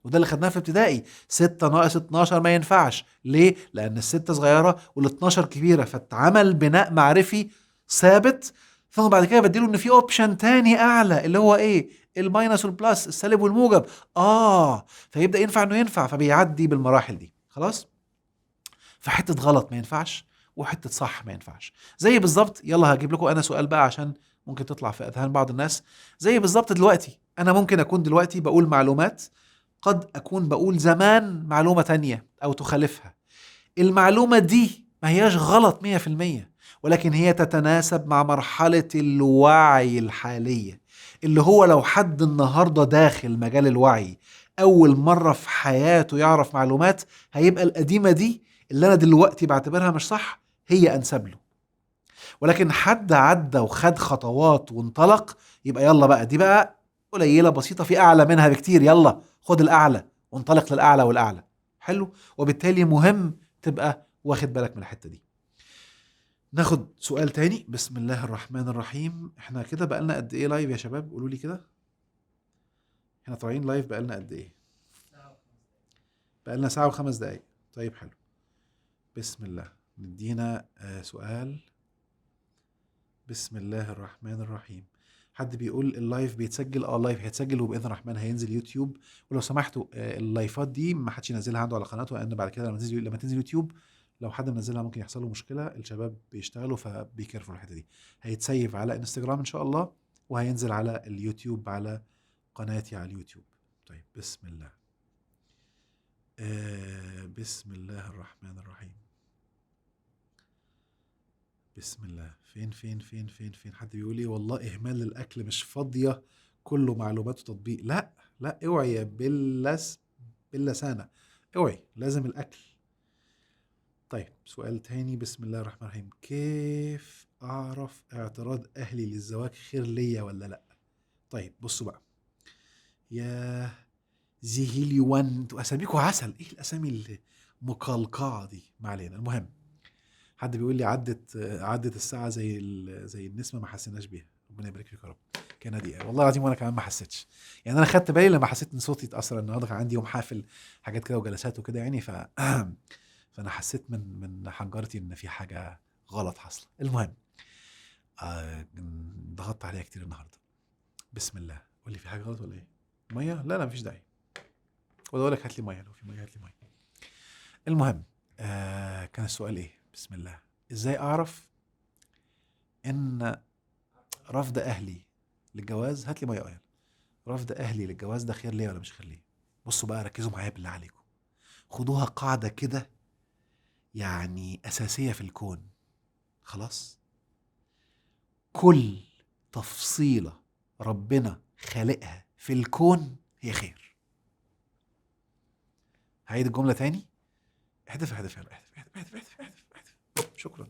وده اللي خدناه في ابتدائي، 6 ناقص 12 ما ينفعش. ليه؟ لان ال6 صغيرة وال12 كبيرة، فاتعمل بناء معرفي ثابت. ثم بعد كده بديله ان في اوبشن تاني اعلى، اللي هو ايه؟ الماينس والبلس، السالب والموجب. فيبدأ ينفع انه ينفع، فبيعدي بالمراحل دي. خلاص، فحتة غلط ما ينفعش وحتة صح ما ينفعش. زي بالظبط، يلا هجيب لكم انا سؤال بقى عشان ممكن تطلع في اذهان بعض الناس. زي بالظبط دلوقتي انا ممكن اكون دلوقتي بقول معلومات، قد اكون بقول زمان معلومة تانية او تخالفها. المعلومة دي ما هياش غلط 100%، ولكن هي تتناسب مع مرحلة الوعي الحالية. اللي هو لو حد النهاردة داخل مجال الوعي أول مرة في حياته يعرف معلومات، هيبقى القديمة دي اللي أنا دلوقتي بعتبرها مش صح هي أنسب له. ولكن حد عدى وخد خطوات وانطلق، يبقى يلا بقى دي بقى قليلة بسيطة، في أعلى منها بكتير، يلا خد الأعلى وانطلق للأعلى والأعلى. حلو. وبالتالي مهم تبقى واخد بالك من الحتة دي. ناخد سؤال تاني. بسم الله الرحمن الرحيم. احنا كده بقالنا قد ايه لايف يا شباب؟ قولوا لي كده، احنا طالعين لايف بقالنا قد ايه؟ بقالنا ساعة و5 دقايق. طيب حلو. بسم الله. ندينا سؤال. بسم الله الرحمن الرحيم. حد بيقول اللايف بيتسجل؟ اللايف هيتسجل وباذن الرحمن هينزل يوتيوب. ولو سمحتوا اللايفات دي ما حدش ينزلها عنده على قناته، لان بعد كده لما تنزل يوتيوب لو حد منزلها ممكن يحصل له مشكله. الشباب بيشتغلوا فبيكرفوا الحته دي. هيتسيف على انستجرام ان شاء الله، وهينزل على اليوتيوب على قناتي على اليوتيوب. طيب بسم الله. بسم الله الرحمن الرحيم. بسم الله. فين حد بيقول لي والله اهمال الاكل مش فاضيه، كله معلومات وتطبيق. لا اوعي يا باللسانه، اوعي، لازم الاكل. طيب سؤال تاني. بسم الله الرحمن الرحيم. كيف اعرف اعتراض اهلي للزواج خير ليا ولا لا؟ طيب بصوا بقى يا زيهيلي وان، انتوا اساميكوا عسل. ايه الاسامي المقلقعه دي؟ ما علينا. المهم حد بيقول لي عدت الساعه زي النسمه، ما حسيناش بيها. ربنا يبارك فيك يا رب. كان دقيقه والله العظيم، وانا كمان ما حسيتش. يعني انا خدت بالي لما حسيت ان صوتي اتاثر. النهارده كان عندي يوم حافل حاجات كده وجلسات وكده يعني فانا حسيت من حنجرتي ان في حاجه غلط حاصله. المهم ضغطت عليها كتير النهارده. بسم الله. قول لي في حاجه غلط ولا ايه؟ ميه؟ لا مفيش داعي. ولا اقول لك هات لي ميه، لو في ميه هات لي ميه. المهم كان السؤال ايه؟ بسم الله. ازاي اعرف ان رفض اهلي للجواز، هات لي ميه قايل، رفض اهلي للجواز ده خير ليا ولا مش خير ليا؟ بصوا بقى، ركزوا معايا بالله عليكم، خدوها قاعده كده يعني اساسيه في الكون. خلاص، كل تفصيله ربنا خالقها في الكون هي خير. هعيد الجمله تاني. احذف احذف احذف احذف احذف احذف احذف احذف. شكرا.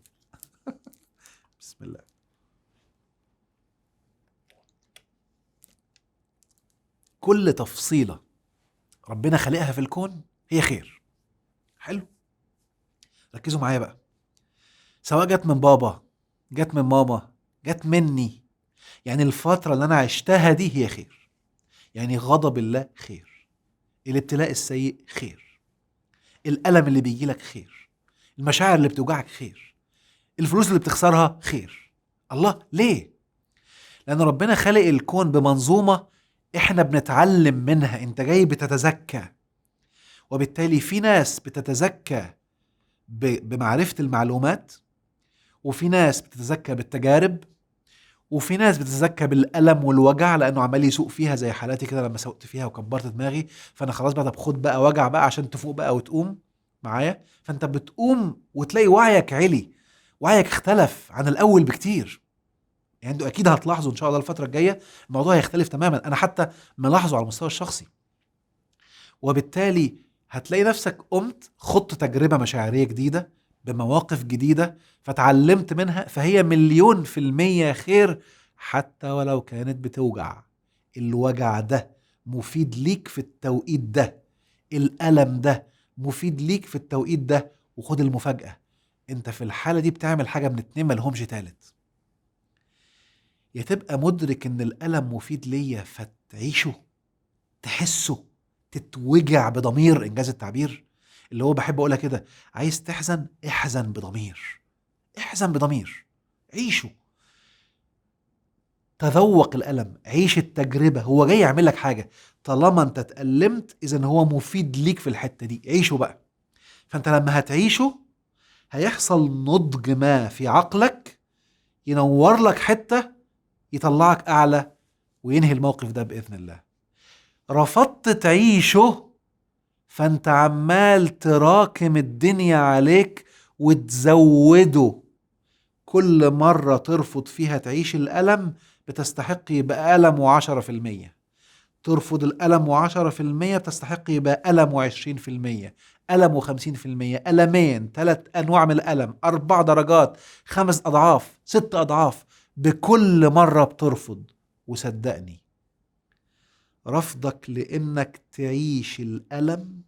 بسم الله. كل تفصيلة ربنا خلقها في الكون هي خير. حلو، ركزوا معايا بقى. سواء جت من بابا، جت من ماما، جت مني، يعني الفترة اللي أنا عشتها دي هي خير. يعني غضب الله خير، الابتلاء السيء خير، الألم اللي بيجي لك خير، المشاعر اللي بتوجعك خير، الفلوس اللي بتخسرها خير. الله ليه؟ لأن ربنا خلق الكون بمنظومة احنا بنتعلم منها. انت جاي بتتزكى، وبالتالي في ناس بتتزكى بمعرفة المعلومات، وفي ناس بتتزكى بالتجارب، وفي ناس بتتزكى بالألم والوجع لأنه عمال يسوق فيها زي حالاتي كده لما سوقت فيها وكبرت دماغي. فأنا خلاص بقى، طب خد بقى وجع بقى عشان تفوق بقى وتقوم معايا. فأنت بتقوم وتلاقي وعيك علي، وعيك اختلف عن الأول بكتير. يعني انتوا أكيد هتلاحظوا إن شاء الله الفترة الجاية الموضوع هيختلف تماما. أنا حتى ملاحظه على المستوى الشخصي. وبالتالي هتلاقي نفسك قمت خضت تجربة مشاعرية جديدة بمواقف جديدة فتعلمت منها، فهي 1,000,000% خير حتى ولو كانت بتوجع. الوجع ده مفيد ليك في التوقيت ده، الألم ده مفيد ليك في التوقيت ده. وخد المفاجأة، انت في الحالة دي بتعمل حاجة من 2 ملهمش تالت. يا تبقى مدرك ان الألم مفيد ليا فتعيشه، تحسه، تتوجع بضمير، انجاز التعبير اللي هو بحب اقولها كده. عايز تحزن، احزن بضمير، احزن بضمير، عيشه، تذوق الألم، عيش التجربة. هو جاي يعمل لك حاجة، طالما انت اتألمت اذا هو مفيد ليك في الحتة دي، عيشه بقى. فانت لما هتعيشه هيحصل نضج ما في عقلك، ينور لك حتة، يطلعك اعلى وينهي الموقف ده بإذن الله. رفضت تعيشه فانت عمال تراكم الدنيا عليك وتزوده. كل مرة ترفض فيها تعيش الألم بتستحق يبقى ألم 10%، ترفض الألم 10% بتستحق يبقى ألم 20%، ألم 50%، ألمين، 3 أنواع من الألم، 4 درجات، 5 أضعاف، 6 أضعاف بكل مرة بترفض. وصدقني رفضك لأنك تعيش الألم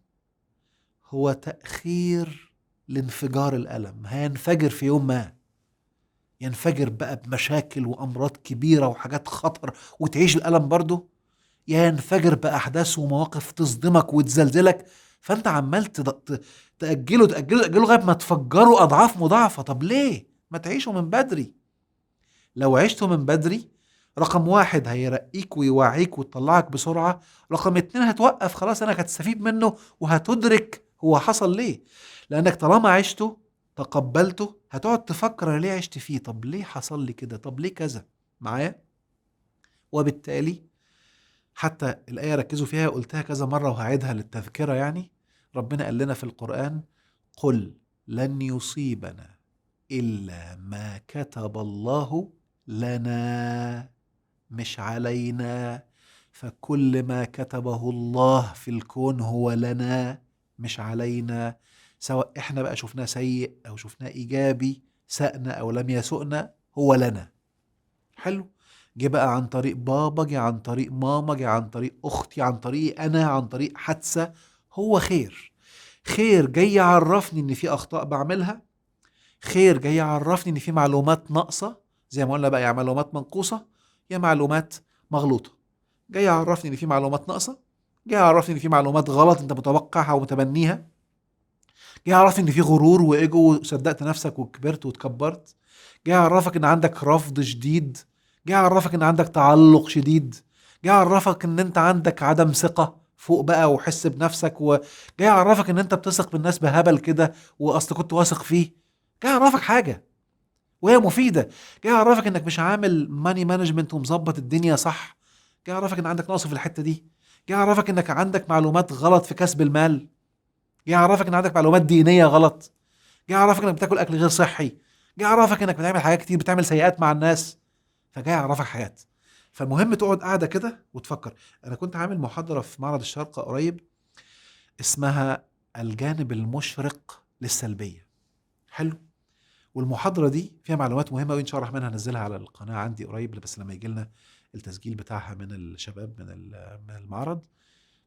هو تأخير لانفجار الألم. هينفجر في يوم ما، ينفجر بقى بمشاكل وأمراض كبيرة وحاجات خطر وتعيش الألم برضه، ينفجر بأحداث ومواقف تصدمك وتزلزلك. فأنت عمال تأجله تأجله تأجله لغاية ما تفجره أضعاف مضاعفة. طب ليه ما تعيشوا من بدري؟ لو عشتوا من بدري، رقم 1 هيرقيك ويوعيك وتطلعك بسرعة. رقم 2 هتوقف خلاص، انك هتستفيد منه وهتدرك هو حصل ليه. لانك طالما عشته تقبلته هتقعد تفكر انا ليه عشت فيه، طب ليه حصل لي كده، طب ليه كذا معايا. وبالتالي حتى الآية ركزوا فيها، قلتها كذا مرة وهعيدها للتذكرة يعني. ربنا قال لنا في القرآن: قل لن يصيبنا إلا ما كتب الله لنا مش علينا. فكل ما كتبه الله في الكون هو لنا مش علينا، سواء احنا بقى شفناه سيء او شفناه ايجابي، سأنا او لم يسؤنا، هو لنا. حلو. جه بقى عن طريق بابا، جه عن طريق ماما، جه عن طريق اختي، عن طريق انا، عن طريق حادثة، هو خير. خير جاي يعرفني ان في اخطاء بعملها، خير جاي يعرفني ان في معلومات ناقصة، زي ما قلنا بقى، يا معلومات منقوصة يا معلومات مغلوطة. جاي يعرفني ان في معلومات ناقصة، جاي يعرفني ان في معلومات غلط انت متوقعها ومتبنيها، جاي يعرفني ان في غرور وايجو وصدقت نفسك وكبرت وتكبرت، جاي يعرفك ان عندك رفض شديد، جاي يعرفك ان عندك تعلق شديد، جاي يعرفك ان انت عندك عدم ثقة فوق بقى وحس بنفسك، وجاي يعرفك ان انت بتثق بالناس بهبل كده واصل كنت واثق فيه. جاي يعرفك حاجة وهي مفيدة، جاي يعرفك انك مش عامل ماني مانجمنت ومظبط الدنيا صح، جاي يعرفك ان عندك نقص في الحتة دي، جاي يعرفك انك عندك معلومات غلط في كسب المال، جاي يعرفك ان عندك معلومات دينية غلط، جاي يعرفك انك بتاكل اكل غير صحي، جاي يعرفك انك بتعمل حاجات كتير، بتعمل سيئات مع الناس، فجاي يعرفك حاجات. فالمهم تقعد قاعدة كده وتفكر. انا كنت عامل محاضرة في معرض الشارقة قريب اسمها الجانب المشرق للسلبية. حلو. والمحاضرة دي فيها معلومات مهمة وإن شاء الله الرحمن هنزلها على القناة عندي قريب، بس لما يجي لنا التسجيل بتاعها من الشباب من المعرض.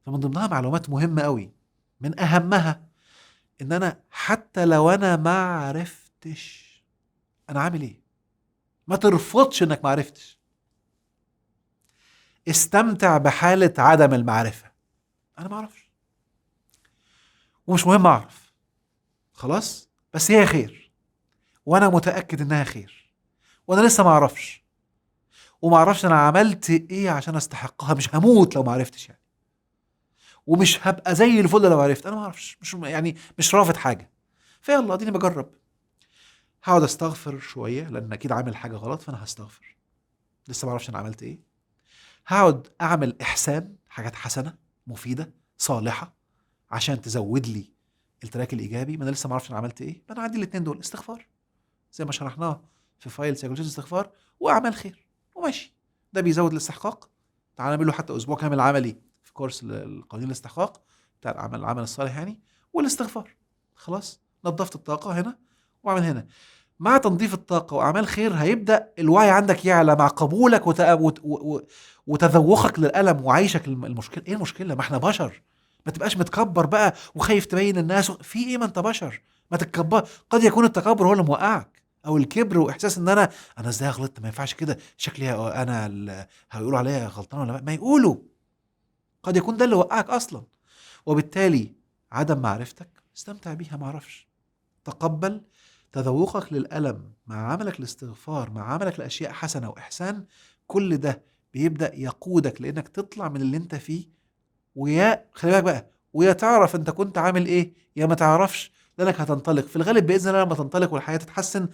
فمن ضمنها معلومات مهمة قوي، من أهمها إن أنا حتى لو أنا ما عرفتش أنا عامل إيه، ما ترفضش إنك ما عرفتش، استمتع بحالة عدم المعرفة. أنا ما أعرفش ومش مهم أعرف، خلاص، بس هي خير وأنا متأكد إنها خير، وأنا لسه ما أعرفش وما اعرفش انا عملت ايه عشان استحقها. مش هموت لو ما عرفتش يعني، ومش هبقى زي الفل لو عرفت. انا ما اعرفش، مش يعني مش رافض حاجه، فيلا اديني بجرب. هقعد استغفر شويه لان اكيد عامل حاجه غلط، فانا هستغفر، لسه ما اعرفش انا عملت ايه. هقعد اعمل احسان، حاجات حسنه مفيده صالحه عشان تزود لي التراك الايجابي. ما انا لسه ما اعرفش انا عملت ايه، فانا عندي الاثنين دول: استغفار زي ما شرحناه في فايل سيكولوجية الاستغفار، واعمال خير، وماشي. ده بيزود الاستحقاق. تعال نعمل له حتى اسبوع كامل عملي في كورس القانون الاستحقاق بتاع العمل الصالح يعني. والاستغفار خلاص، نظفت الطاقة هنا واعمل هنا. مع تنظيف الطاقة واعمال خير هيبدأ الوعي عندك يعلى مع قبولك وتذوقك للألم وعيشك المشكلة. ايه المشكلة؟ ما احنا بشر. ما تبقاش متكبر بقى وخايف تبين للناس في ايه، ما انت بشر، ما تتكبر. قد يكون التكبر هو اللي موقعك، او الكبر واحساس ان انا ازاي غلطت، ما ينفعش كده، شكلي انا هيقولوا عليا غلطان ولا ما يقولوا. قد يكون ده اللي وقعك اصلا. وبالتالي عدم معرفتك استمتع بيها، ما اعرفش، تقبل تذوقك للألم مع عملك الاستغفار، مع عملك لأشياء حسنة وإحسان. كل ده بيبدأ يقودك لأنك تطلع من اللي انت فيه. ويا خلي بالك بقى، ويا تعرف انت كنت عامل ايه يا ما تعرفش، لانك هتنطلق في الغالب باذن الله. لما تنطلق والحياه تتحسن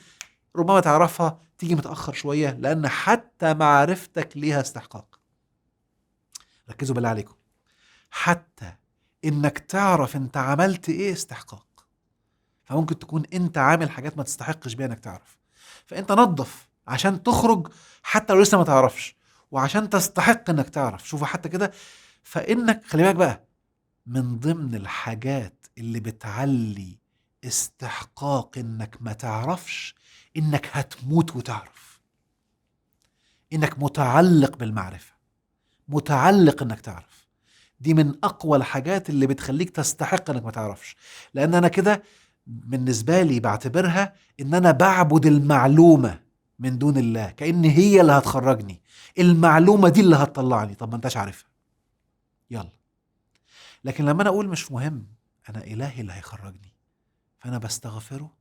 ربما تعرفها تيجي متاخر شويه، لان حتى معرفتك ليها استحقاق. ركزوا بالله عليكم، حتى انك تعرف انت عملت ايه استحقاق. فممكن تكون انت عامل حاجات ما تستحقش بيها انك تعرف، فانت نظف عشان تخرج حتى لو لسه ما تعرفش، وعشان تستحق انك تعرف. شوفوا حتى كده، فانك خلي بالك بقى، من ضمن الحاجات اللي بتعلي استحقاق انك ما تعرفش انك هتموت وتعرف، انك متعلق بالمعرفة، متعلق انك تعرف. دي من اقوى الحاجات اللي بتخليك تستحق انك ما تعرفش، لان انا كده بالنسبة لي بعتبرها ان انا بعبد المعلومة من دون الله، كأن هي اللي هتخرجني، المعلومة دي اللي هتطلعني. طب ما انتش عارفها، يلا. لكن لما انا اقول مش مهم، انا الهي اللي هيخرجني، فانا بستغفره،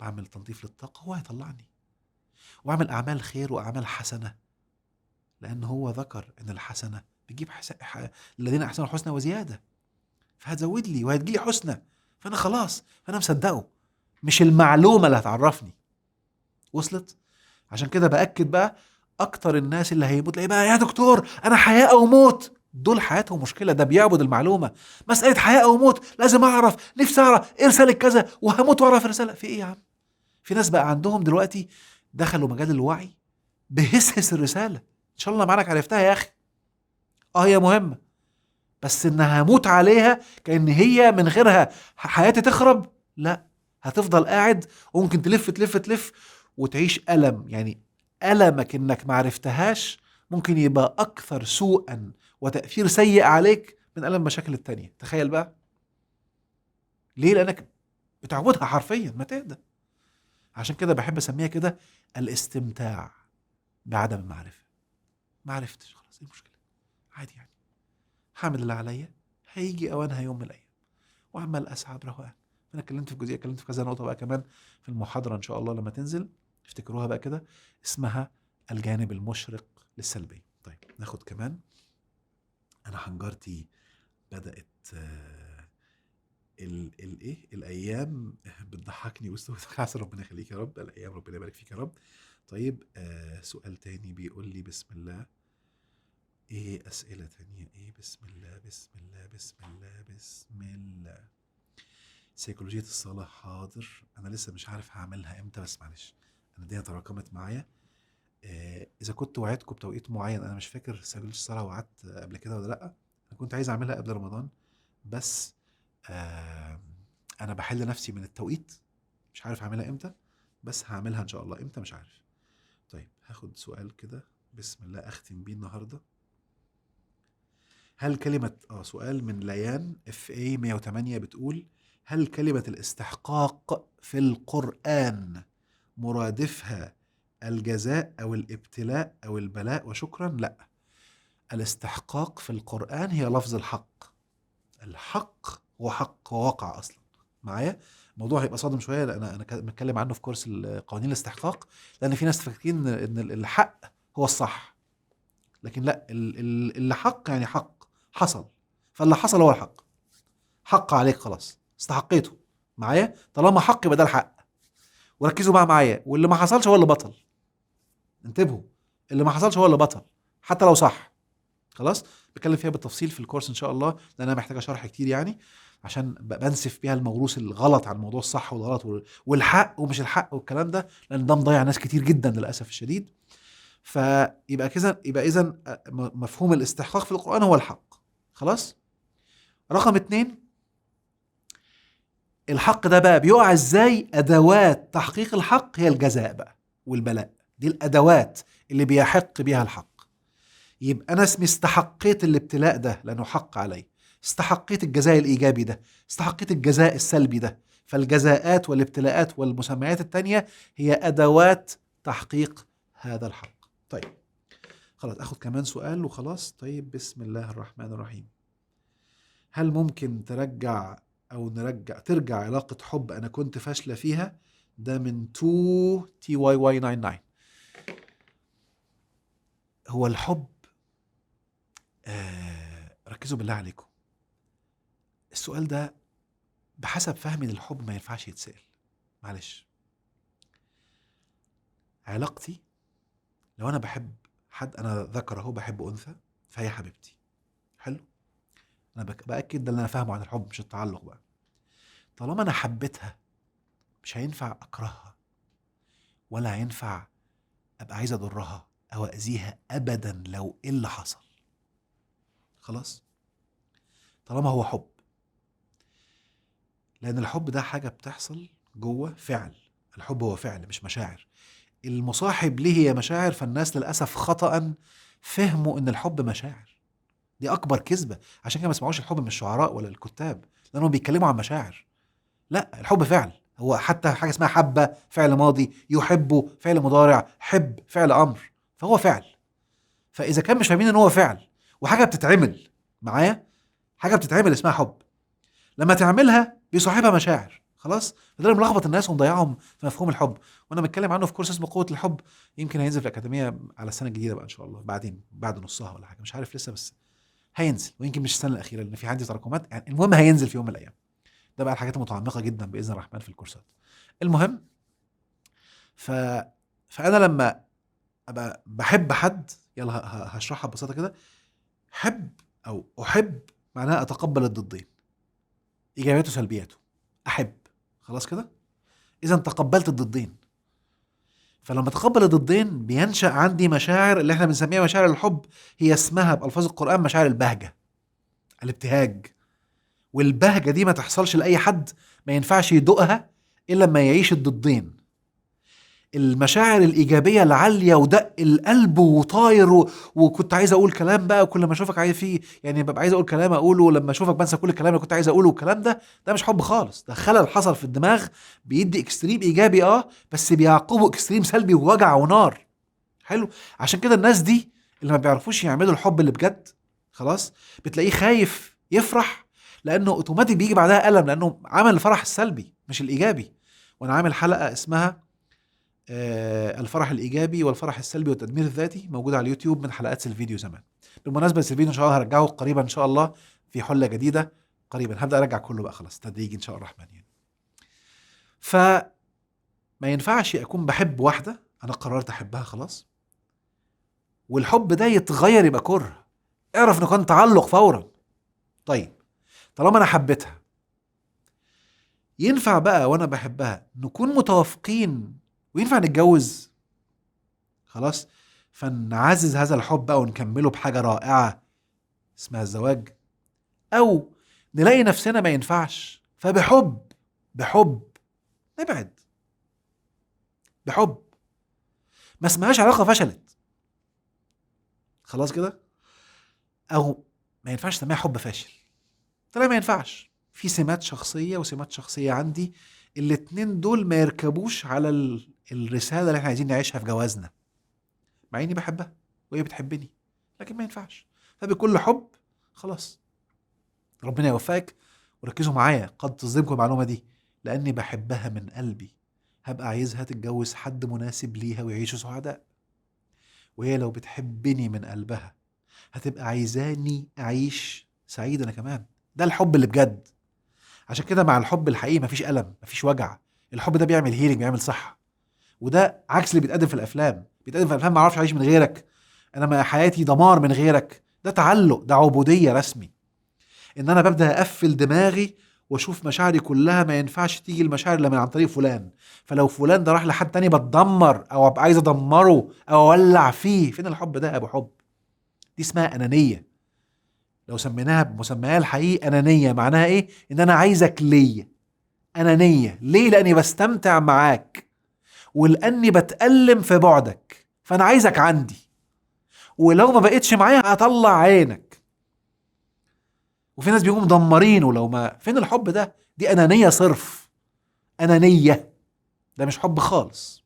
بعمل تنظيف للطاقة، هو هيطلعني، واعمل اعمال خير واعمال حسنة، لان هو ذكر ان الحسنة بتجيب الذين احسنوا الحسنى وزيادة، فهتزود لي وهتجيلي حسنى، فانا خلاص، فانا مصدقه، مش المعلومة اللي هتعرفني. وصلت؟ عشان كده بأكد بقى، اكتر الناس اللي هيموت تلاقيه بقى يا دكتور انا حياة او موت، دول حياتهم مشكلة، ده بيعبد المعلومة. مسألة حياة او موت، لازم اعرف، نفسي اعرف ايه رسالة كذا، وهموت واعرف الرسالة في ايه يا عم. في ناس بقى عندهم دلوقتي دخلوا مجال الوعي بهسهس الرسالة، ان شاء الله معاك عرفتها يا اخي، هي مهمة، بس انها هموت عليها كأن هي من غيرها حياتي تخرب، لا، هتفضل قاعد وممكن تلف تلف تلف وتعيش ألم. يعني ألمك انك معرفتهاش ممكن يبقى اكثر سوءا وتأثير سيء عليك من ألم مشاكل التانية. تخيل بقى، ليه؟ لانك بتعبدها حرفيا، ما تهدى. عشان كده بحب اسميها كده الاستمتاع بعدم المعرفة. ما عرفتش خلاص، ايه المشكلة؟ عادي يعني، هعمل اللي عليا، هيجي اوانها يوم من الايام، وعمال اسعى بروقان. انا اتكلمت في جزئيه، اتكلمت في كذا نقطه بقى كمان في المحاضره ان شاء الله لما تنزل، افتكروها بقى كده، اسمها الجانب المشرق للسلبيه. طيب ناخد كمان. انا حنجرتي بدات الايه الايام بتضحكني وسط ربنا يخليك يا رب، الايام ربنا يبارك فيك يا رب. طيب سؤال تاني بيقول لي بسم الله، ايه اسئله تانية، ايه بسم الله بسم الله بسم الله بسم الله. سيكولوجية الصلاة، حاضر، أنا لسه مش عارف هعملها إمتى، بس معلش أنا الدنيا تراكمت معايا. إذا كنت وعدتكم بتوقيت معين، أنا مش فاكر سيكولوجية الصلاة وعدت قبل كده ولا لأ. أنا كنت عايز أعملها قبل رمضان، بس أنا بحل نفسي من التوقيت، مش عارف هعملها إمتى، بس هعملها إن شاء الله. إمتى مش عارف. طيب هاخد سؤال كده بسم الله أختم بيه النهاردة. هل كلمة سؤال من ليان FA 108 بتقول: هل كلمة الاستحقاق في القرآن مرادفها الجزاء أو الابتلاء أو البلاء؟ وشكرا. لا، الاستحقاق في القرآن هي لفظ الحق. الحق هو حق وواقع أصلا. معايا؟ الموضوع هيبقى صادم شوية، لأن أنا بتكلم عنه في كورس قوانين الاستحقاق، لأن في ناس فاكرين إن الحق هو الصح، لكن لا، اللي حق يعني حق حصل، فاللي حصل هو الحق، حق عليك خلاص، استحقيته. معايا؟ طالما حق يبقى ده الحق. وركزوا بقى معايا، واللي ما حصلش هو اللي بطل. انتبهوا، اللي ما حصلش هو اللي بطل حتى لو صح. خلاص، بتكلم فيها بالتفصيل في الكورس ان شاء الله، لان انا محتاجه شرح كتير يعني، عشان بنسف بيها الموروث الغلط عن موضوع الصح والغلط والحق ومش الحق والكلام ده، لان ده مضيع ناس كتير جدا للاسف الشديد. فيبقى كذا، يبقى اذا مفهوم الاستحقاق في القرآن هو الحق. خلاص. رقم 2، الحق ده بقى بيقع ازاي؟ ادوات تحقيق الحق هي الجزاء بقى والبلاء، دي الادوات اللي بيحق بيها الحق. يبقى انا اسمي استحقيت الابتلاء ده لانه حق علي، استحقيت الجزاء الايجابي ده، استحقيت الجزاء السلبي ده. فالجزاءات والابتلاءات والمسميات التانية هي ادوات تحقيق هذا الحق. طيب خلاص، اخد كمان سؤال وخلاص. طيب بسم الله الرحمن الرحيم. هل ممكن ترجع علاقة حب أنا كنت فاشلة فيها؟ ده من 2TYY99. هو الحب، ركزوا بالله عليكم، السؤال ده بحسب فهمي للحب ما ينفعش يتسأل، معلش. علاقتي لو أنا بحب حد، أنا ذكر أهو بحب أنثى، فهي حبيبتي، حلو. أنا بأكد ده اللي أنا فاهمه عن الحب، مش التعلق بقى. طالما أنا حبيتها مش هينفع أكرهها، ولا هينفع أبقى عايز أضرها أو أذيها أبدا لو إيه اللي حصل. خلاص، طالما هو حب، لأن الحب ده حاجة بتحصل جوه، فعل. الحب هو فعل مش مشاعر. المصاحب ليه هي مشاعر، فالناس للأسف خطأ فهموا إن الحب مشاعر. دي اكبر كذبه. عشان كده ما اسمعوش الحب من الشعراء ولا الكتاب، لانهم بيتكلموا عن مشاعر. لا، الحب فعل. هو حتى حاجه اسمها حبه فعل ماضي، يحب فعل مضارع، حب فعل امر، فهو فعل. فاذا كان مش فاهمين ان هو فعل وحاجه بتتعمل معايا، حاجه بتتعمل اسمها حب، لما تعملها بيصاحبها مشاعر، خلاص. فده اللي ملخبط الناس ومضيعهم في مفهوم الحب، وانا بتكلم عنه في كورس اسمه قوه الحب، يمكن هينزل في الاكاديميه على السنه الجديده بقى ان شاء الله، بعدين بعد نصها ولا حاجه، مش عارف لسه، بس هينزل، ويمكن مش السنه الاخيره لان في عندي تراكمات يعني. المهم هينزل في يوم من الايام. ده بقى الحاجات المتعمقه جدا باذن الرحمن في الكورسات. المهم، ف فانا لما ابقى بحب حد، يلا هشرحها ببساطه كده. حب او احب معناها اتقبل الضدين، ايجابياته وسلبياته. احب، خلاص كده. اذا تقبلت الضدين، فلما تقبل الضدين بينشأ عندي مشاعر اللي احنا بنسميها مشاعر الحب. هي اسمها بألفاظ القرآن مشاعر البهجة، الابتهاج. والبهجة دي ما تحصلش لأي حد، ما ينفعش يدوقها إلا لما يعيش الضدين. المشاعر الإيجابية العالية ودق القلب وطاير وكنت عايز أقول كلام بقى، وكل ما أشوفك عايز فيه يعني ببقى عايز أقول كلام أقوله، لما أشوفك بنسى كل الكلام اللي كنت عايز أقوله، والكلام ده مش حب خالص، ده خلل حصل في الدماغ. بيدي اكستريم إيجابي بس بيعقبه اكستريم سلبي ووجع ونار. حلو. عشان كده الناس دي اللي ما بيعرفوش يعملوا الحب اللي بجد، خلاص، بتلاقيه خايف يفرح، لأنه أوتوماتيك بيجي بعدها ألم، لأنه عمل الفرح السلبي مش الإيجابي. وأنا عامل حلقة اسمها الفرح الإيجابي والفرح السلبي والتدمير الذاتي، موجودة على اليوتيوب من حلقات سيلفيديو زمان. بالمناسبة سيلفيديو إن شاء الله هرجعه قريبا إن شاء الله في حلة جديدة قريبا، هبدأ أرجع كله بقى خلاص تدريجي إن شاء الله الرحمن يعني. فما ينفعش أكون بحب واحدة أنا قررت أحبها خلاص، والحب ده يتغير يبقى كره. اعرف إنه كان تعلق فورا. طيب، طالما أنا حبيتها، ينفع بقى وأنا بحبها نكون متوافقين وينفع نتجوز؟ خلاص، فنعزز هذا الحب بقى ونكمله بحاجة رائعة اسمها الزواج، أو نلاقي نفسنا ما ينفعش، بحب نبعد. بحب ما اسمهاش علاقة فشلت، خلاص كده. أو ما ينفعش تسميها حب فاشل، طلع ما ينفعش. في سمات شخصية وسمات شخصية عندي، الاتنين دول ما يركبوش على الرسالة اللي احنا عايزين نعيشها في جوازنا، مع اني بحبها وهي بتحبني، لكن ما ينفعش. فبكل حب خلاص، ربنا يوفقك. وركزوا معايا، قد تصدمكم المعلومة دي، لأني بحبها من قلبي، هبقى عايزها تتجوز حد مناسب ليها ويعيشوا سعداء. وهي لو بتحبني من قلبها هتبقى عايزاني أعيش سعيد أنا كمان. ده الحب اللي بجد. عشان كده مع الحب الحقيقي مفيش ألم، مفيش وجع. الحب ده بيعمل هيلينج، بيعمل صحة. وده عكس اللي بيتقدم في الأفلام. ما أعرفش أعيش من غيرك، أنا ما حياتي دمار من غيرك. ده تعلق، ده عبودية رسمي. ان انا ببدا اقفل دماغي واشوف مشاعري كلها ما ينفعش تيجي المشاعر الا من عن طريق فلان. فلو فلان ده راح لحد تاني بتدمر، او ابقى عايز ادمره او اولع فيه. فين الحب ده يا ابو حب؟ دي اسمها انانيه. لو سميناها بمسميها الحقيقي انانيه، معناها ايه؟ ان انا عايزك ليا. انانيه ليه؟ لاني بستمتع معاك، ولاني بتألم في بعدك، فانا عايزك عندي، ولو ما بقتش معايا هطلع عينك. وفي ناس بيقوموا مدمرينه لو ما. فين الحب ده؟ دي انانيه صرف، انانيه. ده مش حب خالص.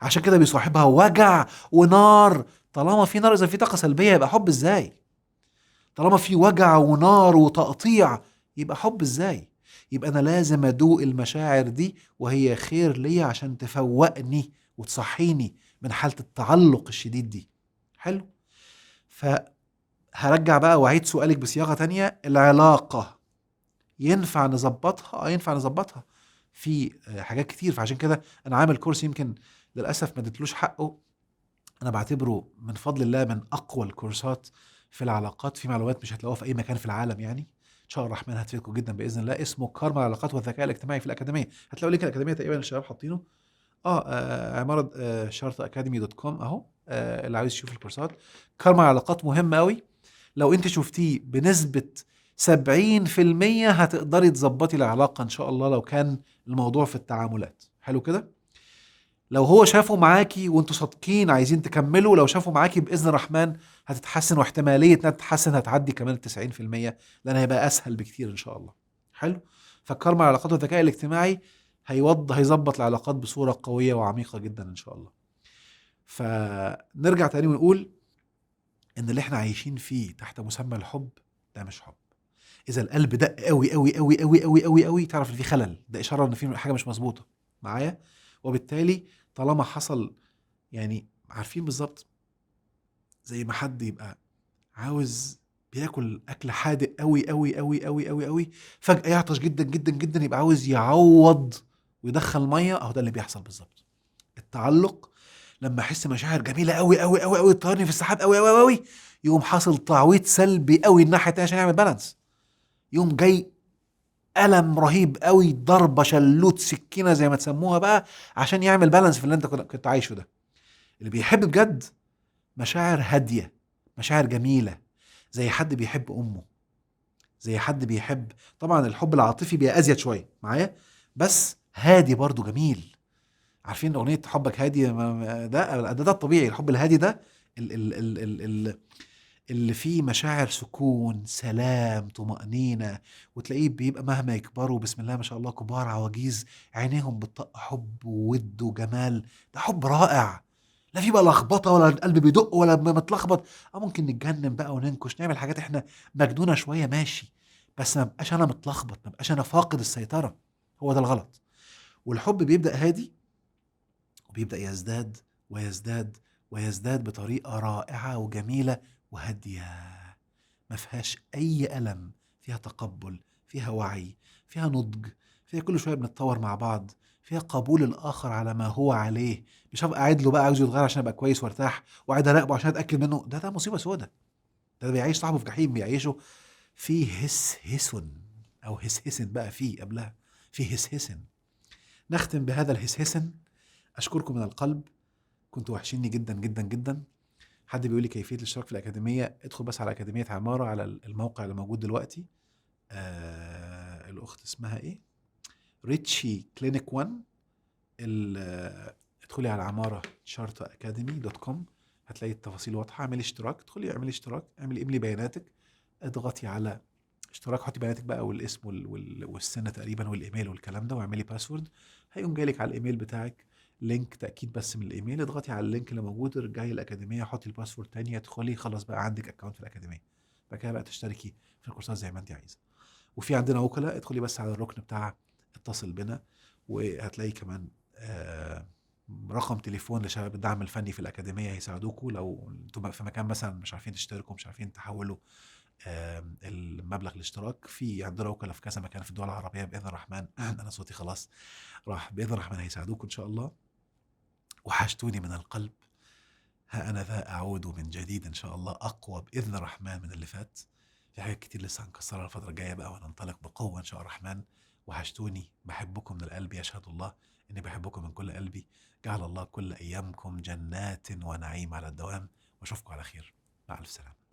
عشان كده بيصاحبها وجع ونار. طالما في نار، اذا في طاقه سلبيه، يبقى حب ازاي؟ طالما في وجع ونار وتقطيع، يبقى حب ازاي؟ يبقى انا لازم ادوق المشاعر دي وهي خير ليا، عشان تفوقني وتصحيني من حاله التعلق الشديد دي. حلو. هرجع بقى واعيد سؤالك بصياغه تانية. العلاقه ينفع نظبطها؟ ينفع نظبطها في حاجات كتير. فعشان كده انا عامل كورس، يمكن للاسف ما اديتلوش حقه، انا بعتبره من فضل الله من اقوى الكورسات في العلاقات، في معلومات مش هتلاقوها في اي مكان في العالم يعني. ان شاء الله الرحمن هتفيدكم جدا باذن الله. اسمه كارما العلاقات والذكاء الاجتماعي في الاكاديميه. هتلاقوا لينك الاكاديميه تقريبا الشباب حاطينه. عمارة شرطة academy.com اهو. اللي عايز يشوف الكورسات، كارما العلاقات مهم قوي. لو انت شفتيه بنسبة 70% هتقدري تظبطي العلاقة ان شاء الله، لو كان الموضوع في التعاملات. حلو كده. لو هو شافه معاكي وانتوا صادقين عايزين تكملوا، لو شافه معاكي باذن الرحمن هتتحسن، واحتماليه انها تتحسن هتعدي كمان 90%، لان هيبقى اسهل بكتير ان شاء الله. حلو. فكر مع العلاقات والذكاء الاجتماعي هيظبط العلاقات بصوره قويه وعميقه جدا ان شاء الله. فنرجع تاني ونقول ان اللي احنا عايشين فيه تحت مسمى الحب ده مش حب. اذا القلب دق قوي قوي قوي قوي قوي قوي قوي تعرف ان في خلل، ده اشاره ان في حاجه مش مظبوطه معايا. وبالتالي طالما حصل، يعني عارفين بالظبط زي ما حد يبقى عاوز بياكل اكل حادق قوي قوي قوي قوي قوي قوي، فجاه يعطش جدا جدا جدا، يبقى عاوز يعوض ويدخل ميه، اهو ده اللي بيحصل بالظبط. التعلق لما احس مشاعر جميله قوي قوي قوي قوي تطيرني في السحاب قوي قوي قوي، يقوم حاصل تعويض سلبي قوي الناحيه التانيه عشان يعمل بالانس. يقوم جاي ألم رهيب قوي، ضربة شلوت سكينة زي ما تسموها بقى، عشان يعمل بالانس في اللي انت كنت عايشه ده. اللي بيحب بجد مشاعر هادية، مشاعر جميلة، زي حد بيحب أمه، زي حد بيحب، طبعا الحب العاطفي بيبقى أزيد شوية معايا، بس هادي برضو جميل. عارفين أغنية حبك هادي؟ ده الطبيعي. الحب الهادي ده ال ال ال ال ال اللي فيه مشاعر سكون، سلام، طمأنينة، وتلاقيه بيبقى مهما يكبروا بسم الله ما شاء الله كبار عواجيز عينيهم بتطق حب وود وجمال. ده حب رائع، لا في بقى لخبطه ولا القلب بيدق ولا متلخبط. ممكن نتجنن بقى وننكش نعمل حاجات احنا مجنونه شويه ماشي، بس ما بقاش انا متلخبط، ما بقاش انا فاقد السيطره. هو ده الغلط. والحب بيبدا هادي وبيبدا يزداد ويزداد ويزداد بطريقه رائعه وجميله وهاديه، ما فيهاش اي الم، فيها تقبل، فيها وعي، فيها نضج، فيها كل شويه بنتطور مع بعض، فيها قبول الاخر على ما هو عليه. مش هبقى قاعد له بقى عاوز يتغير عشان ابقى كويس وارتاح، وقاعد اراقبه عشان اتاكد منه. ده مصيبه سودة. ده بيعيش صاحبه في جحيم، بيعيشه في هسهسن، او هسهسن بقى فيه قبلها، في هسهسن. نختم بهذا الهسهسن. اشكركم من القلب، كنتوا وحشيني جدا جدا جدا. حد بيقول لي كيفيه الاشتراك في الاكاديميه؟ ادخل بس على اكاديميه عماره على الموقع اللي موجود دلوقتي. الاخت اسمها ايه، ريتشي كلينيك 1. ادخلي على عماره شارتا اكاديمي دوت كوم، هتلاقي التفاصيل واضحه. اعملي اشتراك، ادخلي اعملي اشتراك، املي بياناتك، اضغطي على اشتراك، حطي بياناتك بقى والاسم والسنه تقريبا والايميل والكلام ده، واعملي باسورد. هيقوم جايلك على الايميل بتاعك لينك تاكيد بس من الايميل، اضغطي على اللينك اللي موجود، ارجعي الاكاديميه، حطي الباسورد تاني، ادخلي، خلاص بقى عندك اكونت في الاكاديميه. بعد كده بقى تشتركي في الكورسات زي ما انت عايزه. وفي عندنا وكلاء، ادخلي بس على الركن بتاع اتصل بنا، وهتلاقي كمان رقم تليفون لشباب الدعم الفني في الأكاديمية هيساعدوكوا لو انتم في مكان مثلا مش عارفين تشتركوا، مش عارفين تحولوا المبلغ الاشتراك. في عندنا وكلاء في كذا مكان في الدول العربية بإذن الرحمن. أنا صوتي خلاص راح، بإذن الرحمن هيساعدوكوا إن شاء الله. وحشتوني من القلب، ها أنا ذا أعود من جديد إن شاء الله أقوى بإذن الرحمن من اللي فات. في حاجات كتير لسه هنكسرها الفترة الجاية بقى، وننطلق بقوة إن شاء الرحمن. وحشتوني، بحبكم من القلب، يشهد الله إني بحبكم من كل قلبي. جعل الله كل أيامكم جنات ونعيم على الدوام، وأشوفكم على خير. مع ألف سلامة.